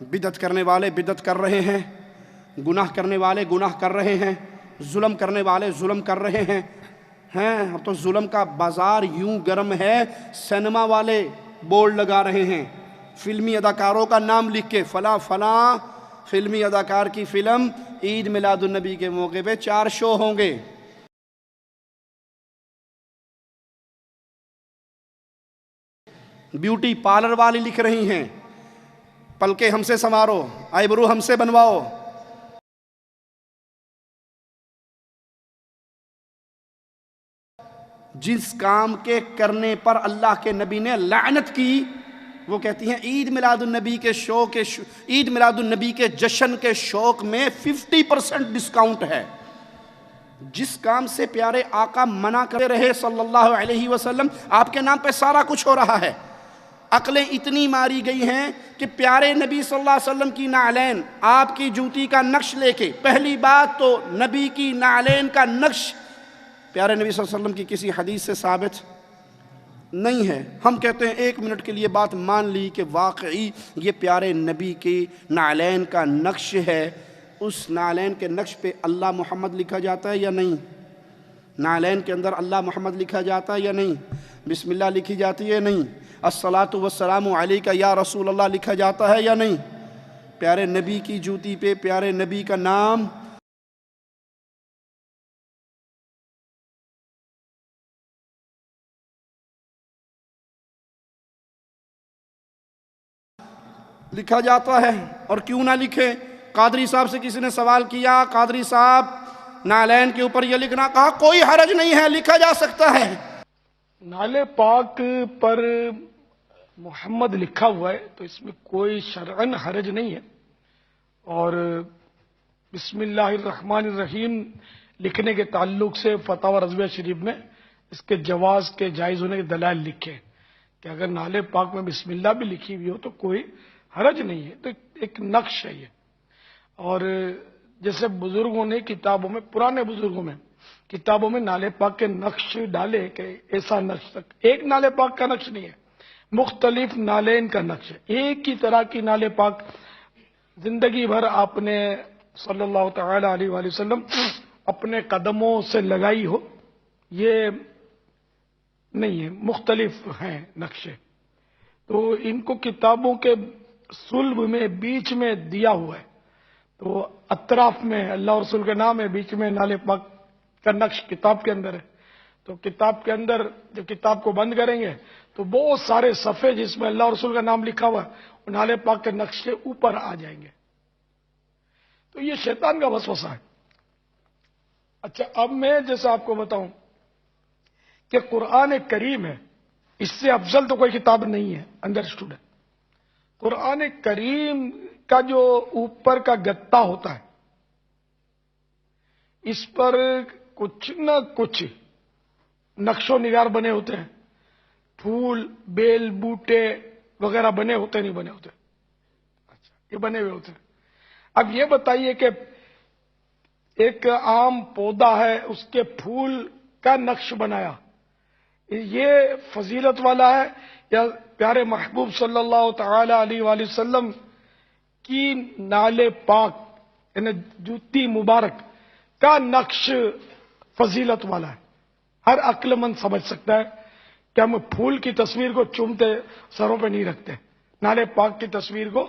بدعت کرنے والے بدعت کر رہے ہیں، گناہ کرنے والے گناہ کر رہے ہیں، ظلم کرنے والے ظلم کر رہے ہیں۔ اب تو ظلم کا بازار یوں گرم ہے، سینما والے بورڈ لگا رہے ہیں، فلمی اداکاروں کا نام لکھ کے فلاں فلاں فلمی اداکار کی فلم عید میلاد النبی کے موقع پہ 4 شو ہوں گے۔ بیوٹی پارلر والی لکھ رہی ہیں، پلکیں ہم سے سنوارو، آئی برو ہم سے بنواؤ۔ جس کام کے کرنے پر اللہ کے نبی نے لعنت کی، وہ کہتی ہیں عید میلاد النبی کے عید میلاد النبی کے جشن کے شوق میں 50% ڈسکاؤنٹ ہے۔ جس کام سے پیارے آقا منع کرتے رہے صلی اللہ علیہ وسلم، آپ کے نام پہ سارا کچھ ہو رہا ہے۔ عقلیں اتنی ماری گئی ہیں کہ پیارے نبی صلی اللہ علیہ وسلم کی نعلین، آپ کی جوتی کا نقش لے کے، پہلی بات تو نبی کی نعلین کا نقش پیارے نبی صلی اللہ علیہ وسلم کی کسی حدیث سے ثابت نہیں ہے۔ ہم کہتے ہیں 1 منٹ کے لیے بات مان لی کہ واقعی یہ پیارے نبی کی نعلین کا نقش ہے، اس نعلین کے نقش پہ اللہ محمد لکھا جاتا ہے یا نہیں؟ نعلین کے اندر اللہ محمد لکھا جاتا ہے یا نہیں؟ بسم اللہ لکھی جاتی ہے نہیں؟ الصلاۃ والسلام علیکہ یا رسول اللہ لکھا جاتا ہے یا نہیں؟ پیارے نبی کی جوتی پہ پیارے نبی کا نام لکھا جاتا ہے، اور کیوں نہ لکھے؟ قادری صاحب سے کسی نے سوال کیا، قادری صاحب نعلین کے اوپر یہ لکھنا، کہا کوئی حرج نہیں ہے، لکھا جا سکتا ہے۔ نالے پاک پر محمد لکھا ہوا ہے تو اس میں کوئی شرعن حرج نہیں ہے، اور بسم اللہ الرحمن الرحیم لکھنے کے تعلق سے فتاوی رضویہ شریف میں اس کے جواز کے جائز ہونے کے دلائل لکھے کہ اگر نالے پاک میں بسم اللہ بھی لکھی ہوئی ہو تو کوئی حرج نہیں ہے، تو ایک نقش ہے یہ۔ اور جیسے بزرگوں نے کتابوں میں، پرانے بزرگوں میں کتابوں میں نالے پاک کے نقش ڈالے کہ ایسا نقش تک، ایک نالے پاک کا نقش نہیں ہے، مختلف نالین کا نقش ہے۔ ایک ہی طرح کی نالے پاک زندگی بھر آپ نے صلی اللہ تعالی علیہ وآلہ وسلم اپنے قدموں سے لگائی ہو، یہ نہیں ہے، مختلف ہیں نقشے۔ تو ان کو کتابوں کے صلب میں بیچ میں دیا ہوا ہے، تو اطراف میں اللہ اور رسول کے نام ہے، بیچ میں نالے پاک کا نقش کتاب کے اندر ہے۔ تو کتاب کے اندر جب کتاب کو بند کریں گے تو بہت سارے صفحے جس میں اللہ اور رسول کا نام لکھا ہوا ہے وہ نالے پاک کے نقش سے اوپر آ جائیں گے۔ تو یہ شیطان کا وسوسہ ہے۔ اچھا، اب میں جیسا آپ کو بتاؤں کہ قرآن کریم ہے، اس سے افضل تو کوئی کتاب نہیں ہے، انڈرسٹوڈ ہے۔ قرآن کریم کا جو اوپر کا گتا ہوتا ہے اس پر کچھ نہ کچھ نقش و نگار بنے ہوتے ہیں، پھول بیل بوٹے وغیرہ بنے ہوتے نہیں بنے ہوتے؟ اچھا، یہ بنے ہوئے ہوتے ہیں۔ اب یہ بتائیے کہ ایک عام پودا ہے، اس کے پھول کا نقش بنایا، یہ فضیلت والا ہے یا پیارے محبوب صلی اللہ تعالی علیہ وآلہ وسلم کی نالے پاک یعنی جوتی مبارک کا نقش فضیلت والا ہے؟ ہر عقل مند سمجھ سکتا ہے کہ ہم پھول کی تصویر کو چومتے سروں پہ نہیں رکھتے، نالے پاک کی تصویر کو،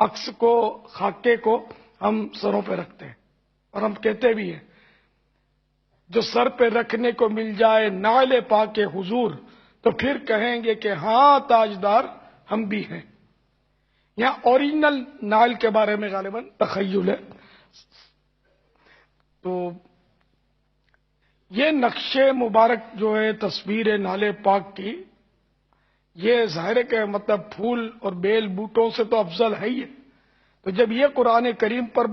عکس کو، خاکے کو ہم سروں پہ رکھتے ہیں، اور ہم کہتے بھی ہیں جو سر پہ رکھنے کو مل جائے نالے پاک کے حضور تو پھر کہیں گے کہ ہاں تاجدار ہم بھی ہیں۔ یہاں اوریجنل نال کے بارے میں غالباً تخیل ہے۔ تو یہ نقش مبارک جو ہے تصویر نالے پاک کی، یہ ظاہر ہے کہ مطلب پھول اور بیل بوٹوں سے تو افضل ہے ہی ہے۔ تو جب یہ قرآن کریم پر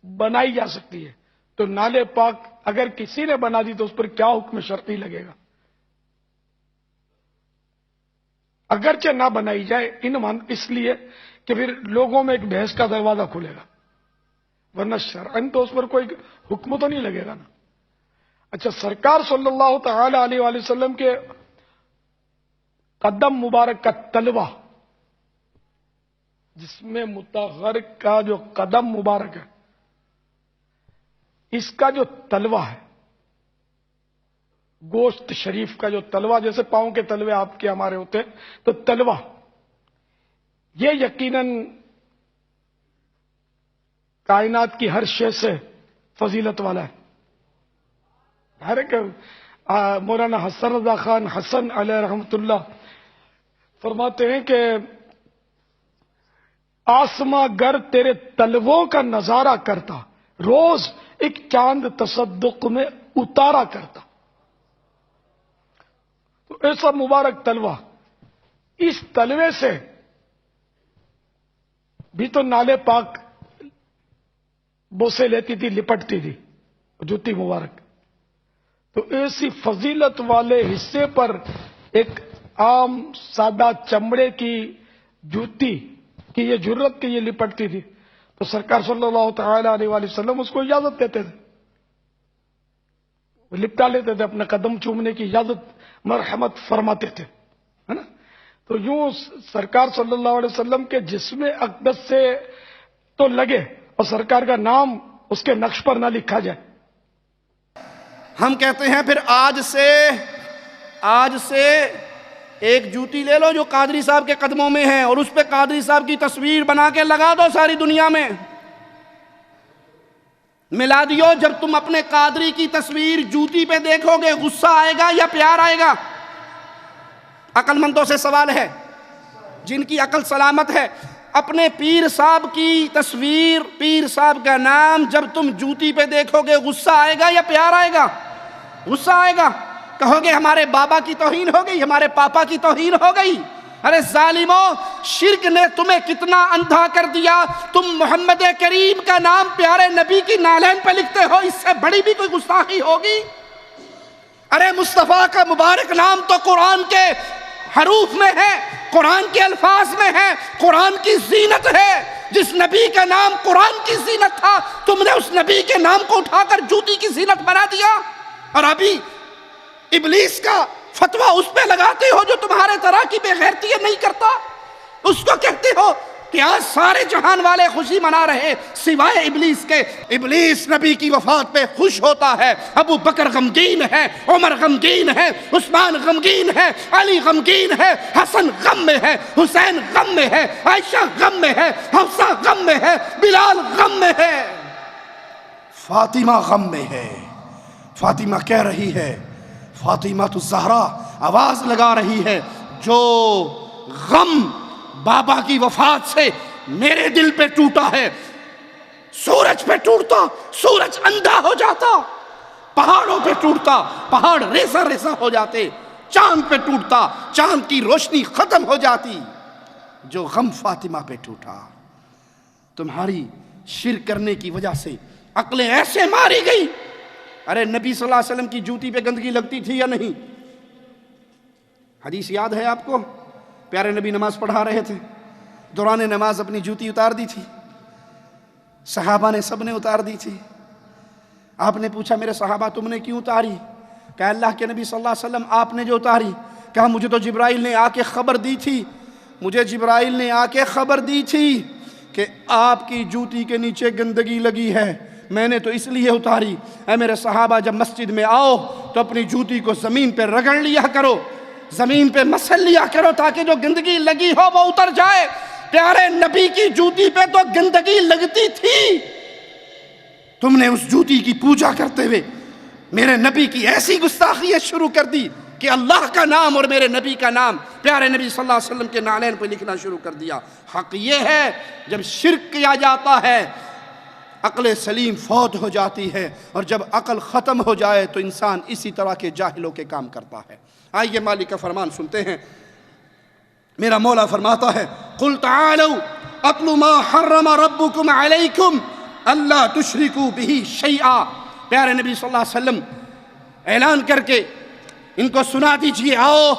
بنائی جا سکتی ہے تو نالے پاک اگر کسی نے بنا دی تو اس پر کیا حکم شرعی لگے گا؟ اگرچہ نہ بنائی جائے اس لیے کہ پھر لوگوں میں ایک بحث کا دروازہ کھلے گا، ورنہ شرعن تو اس پر کوئی حکم تو نہیں لگے گا نا۔ اچھا، سرکار صلی اللہ تعالی علیہ وآلہ وسلم کے قدم مبارک کا تلوہ جس میں متغر کا جو قدم مبارک ہے، اس کا جو تلوہ ہے، گوشت شریف کا جو تلوہ، جیسے پاؤں کے تلوے آپ کے ہمارے ہوتے ہیں، تو تلوہ یہ یقیناً کائنات کی ہر شے سے فضیلت والا ہے۔ مولانا حسن رضا خان حسن علیہ رحمۃ اللہ فرماتے ہیں کہ آسماں گر تیرے تلووں کا نظارہ کرتا، روز ایک چاند تصدق میں اتارا کرتا۔ تو ایسا مبارک تلوہ، اس تلوے سے بھی تو نالے پاک بوسے لیتی تھی، لپٹتی تھی جوتی مبارک۔ تو ایسی فضیلت والے حصے پر ایک عام سادہ چمڑے کی جوتی کی یہ جرت کہ یہ لپٹتی تھی، تو سرکار صلی اللہ تعالی علیہ وآلہ وسلم اس کو اجازت دیتے تھے، وہ لپٹا لیتے تھے، اپنے قدم چومنے کی اجازت مرحمت فرماتے تھے، ہے نا۔ تو یوں سرکار صلی اللہ علیہ وسلم کے جسم اقدس سے تو لگے اور سرکار کا نام اس کے نقش پر نہ لکھا جائے۔ ہم کہتے ہیں پھر آج سے ایک جوتی لے لو جو قادری صاحب کے قدموں میں ہے، اور اس پہ قادری صاحب کی تصویر بنا کے لگا دو ساری دنیا میں، ملا دیو۔ جب تم اپنے قادری کی تصویر جوتی پہ دیکھو گے، غصہ آئے گا یا پیار آئے گا؟ عقل مندوں سے سوال ہے، جن کی عقل سلامت ہے، اپنے پیر صاحب کی تصویر، پیر صاحب کا نام جب تم جوتی پہ دیکھو گے، غصہ آئے گا یا پیار آئے گا؟ غصہ آئے گا، کہو گے ہمارے بابا کی توہین ہو گئی، ہمارے پاپا کی توہین ہو گئی۔ ارے ظالموں، شرک نے تمہیں کتنا اندھا کر دیا، تم محمد کریم کا نام پیارے نبی کی نالین پہ لکھتے ہو، اس سے بڑی بھی کوئی گستاخی ہوگی؟ ارے مصطفیٰ کا مبارک نام تو قرآن کے حروف میں ہے، قرآن کے الفاظ میں ہے، قرآن کی زینت ہے۔ جس نبی کا نام قرآن کی زینت تھا، تم نے اس نبی کے نام کو اٹھا کر جوتی کی زینت بنا دیا، اور ابھی ابلیس کا فتویٰ اس پہ لگاتے ہو جو تمہارے طرح کی بے غیرتی نہیں کرتا۔ اس کو کہتے ہو کہ آج سارے جہان والے خوشی منا رہے سوائے ابلیس کے۔ ابلیس نبی کی وفات پہ خوش ہوتا ہے، ابو بکر غمگین ہے، عمر غمگین ہے، عثمان غمگین ہے، علی غمگین ہے، حسن غم میں ہے، حسین غم میں ہے، عائشہ غم میں ہے، حفصہ غم میں ہے، بلال غم میں ہے، فاطمہ غم میں ہے۔ فاطمہ کہہ رہی ہے، فاطمہ تو زہرا آواز لگا رہی ہے، جو غم بابا کی وفات سے میرے دل پہ ٹوٹا ہے، سورج پہ ٹوٹتا سورج اندھا ہو جاتا، پہاڑوں پہ ٹوٹتا پہاڑ ریزہ ریزہ ہو جاتے، چاند پہ ٹوٹتا چاند کی روشنی ختم ہو جاتی، جو غم فاطمہ پہ ٹوٹا۔ تمہاری شرک کرنے کی وجہ سے عقلیں ایسے ماری گئی۔ ارے نبی صلی اللہ علیہ وسلم کی جوتی پہ گندگی لگتی تھی یا نہیں؟ حدیث یاد ہے آپ کو؟ پیارے نبی نماز پڑھا رہے تھے، دوران نماز اپنی جوتی اتار دی تھی، صحابہ نے سب نے اتار دی تھی۔ آپ نے پوچھا میرے صحابہ تم نے کیوں اتاری؟ کہا اللہ کے نبی صلی اللہ علیہ وسلم آپ نے جو اتاری۔ کہا مجھے تو جبرائیل نے آ کے خبر دی تھی، مجھے جبرائیل نے آ کے خبر دی تھی کہ آپ کی جوتی کے نیچے گندگی لگی ہے، میں نے تو اس لیے اتاری۔ اے میرے صحابہ جب مسجد میں آؤ تو اپنی جوتی کو زمین پہ رگڑ لیا کرو، زمین پہ مسل لیا کرو تاکہ جو گندگی لگی ہو وہ اتر جائے۔ پیارے نبی کی جوتی پہ تو گندگی لگتی تھی، تم نے اس جوتی کی پوجا کرتے ہوئے میرے نبی کی ایسی گستاخیاں شروع کر دی کہ اللہ کا نام اور میرے نبی کا نام پیارے نبی صلی اللہ علیہ وسلم کے نالین پہ لکھنا شروع کر دیا۔ حق یہ ہے جب شرک کیا جاتا ہے عقل سلیم فوت ہو جاتی ہے، اور جب عقل ختم ہو جائے تو انسان اسی طرح کے جاہلوں کے کام کرتا ہے۔ آئیے مالک کا فرمان سنتے ہیں۔ میرا مولا فرماتا ہے قُلْ تَعَالَوْا أَتْلُ مَا حَرَّمَ رَبُّكُمْ عَلَيْكُمْ أَلَّا تُشْرِكُوا بِهِ شَيْئًا۔ پیارے نبی صلی اللہ علیہ وسلم اعلان کر کے ان کو سنا دیجئے، آؤ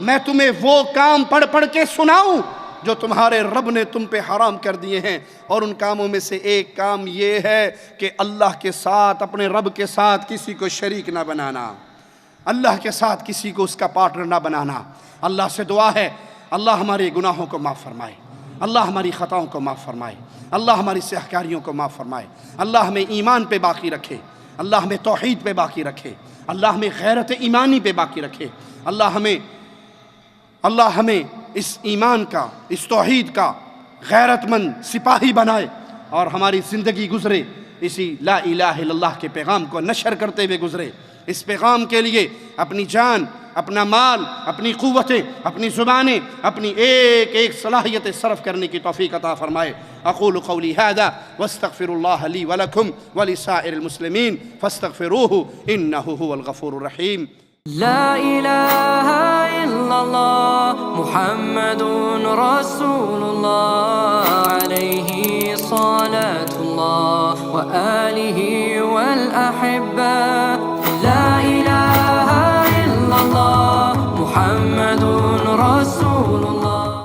میں تمہیں وہ کام پڑھ پڑھ کے سناؤں جو تمہارے رب نے تم پہ حرام کر دیے ہیں، اور ان کاموں میں سے ایک کام یہ ہے کہ اللہ کے ساتھ، اپنے رب کے ساتھ کسی کو شریک نہ بنانا، اللہ کے ساتھ کسی کو اس کا پارٹنر نہ بنانا۔ اللہ سے دعا ہے اللہ ہمارے گناہوں کو معاف فرمائے، اللہ ہماری خطاؤں کو معاف فرمائے، اللہ ہماری سیاہکاریوں کو معاف فرمائے، اللہ ہمیں ایمان پہ باقی رکھے، اللہ ہمیں توحید پہ باقی رکھے، اللہ ہمیں غیرت ایمانی پہ باقی رکھے، اللہ ہمیں اس ایمان کا، اس توحید کا غیرت مند سپاہی بنائے اور ہماری زندگی گزرے اسی لا الہ الا اللہ کے پیغام کو نشر کرتے ہوئے گزرے۔ اس پیغام کے لیے اپنی جان، اپنا مال، اپنی قوتیں، اپنی زبانیں، اپنی ایک ایک صلاحیت صرف کرنے کی توفیق عطا فرمائے۔ اقول قولی ھذا واستغفر اللہ لی ولکم ولسائر المسلمین فاستغفروہ انہ هو الغفور الرحیم۔ لا الہ الا اللہ محمد رسول اللہ علیہ صلاة اللہ وآلہ والأحبہ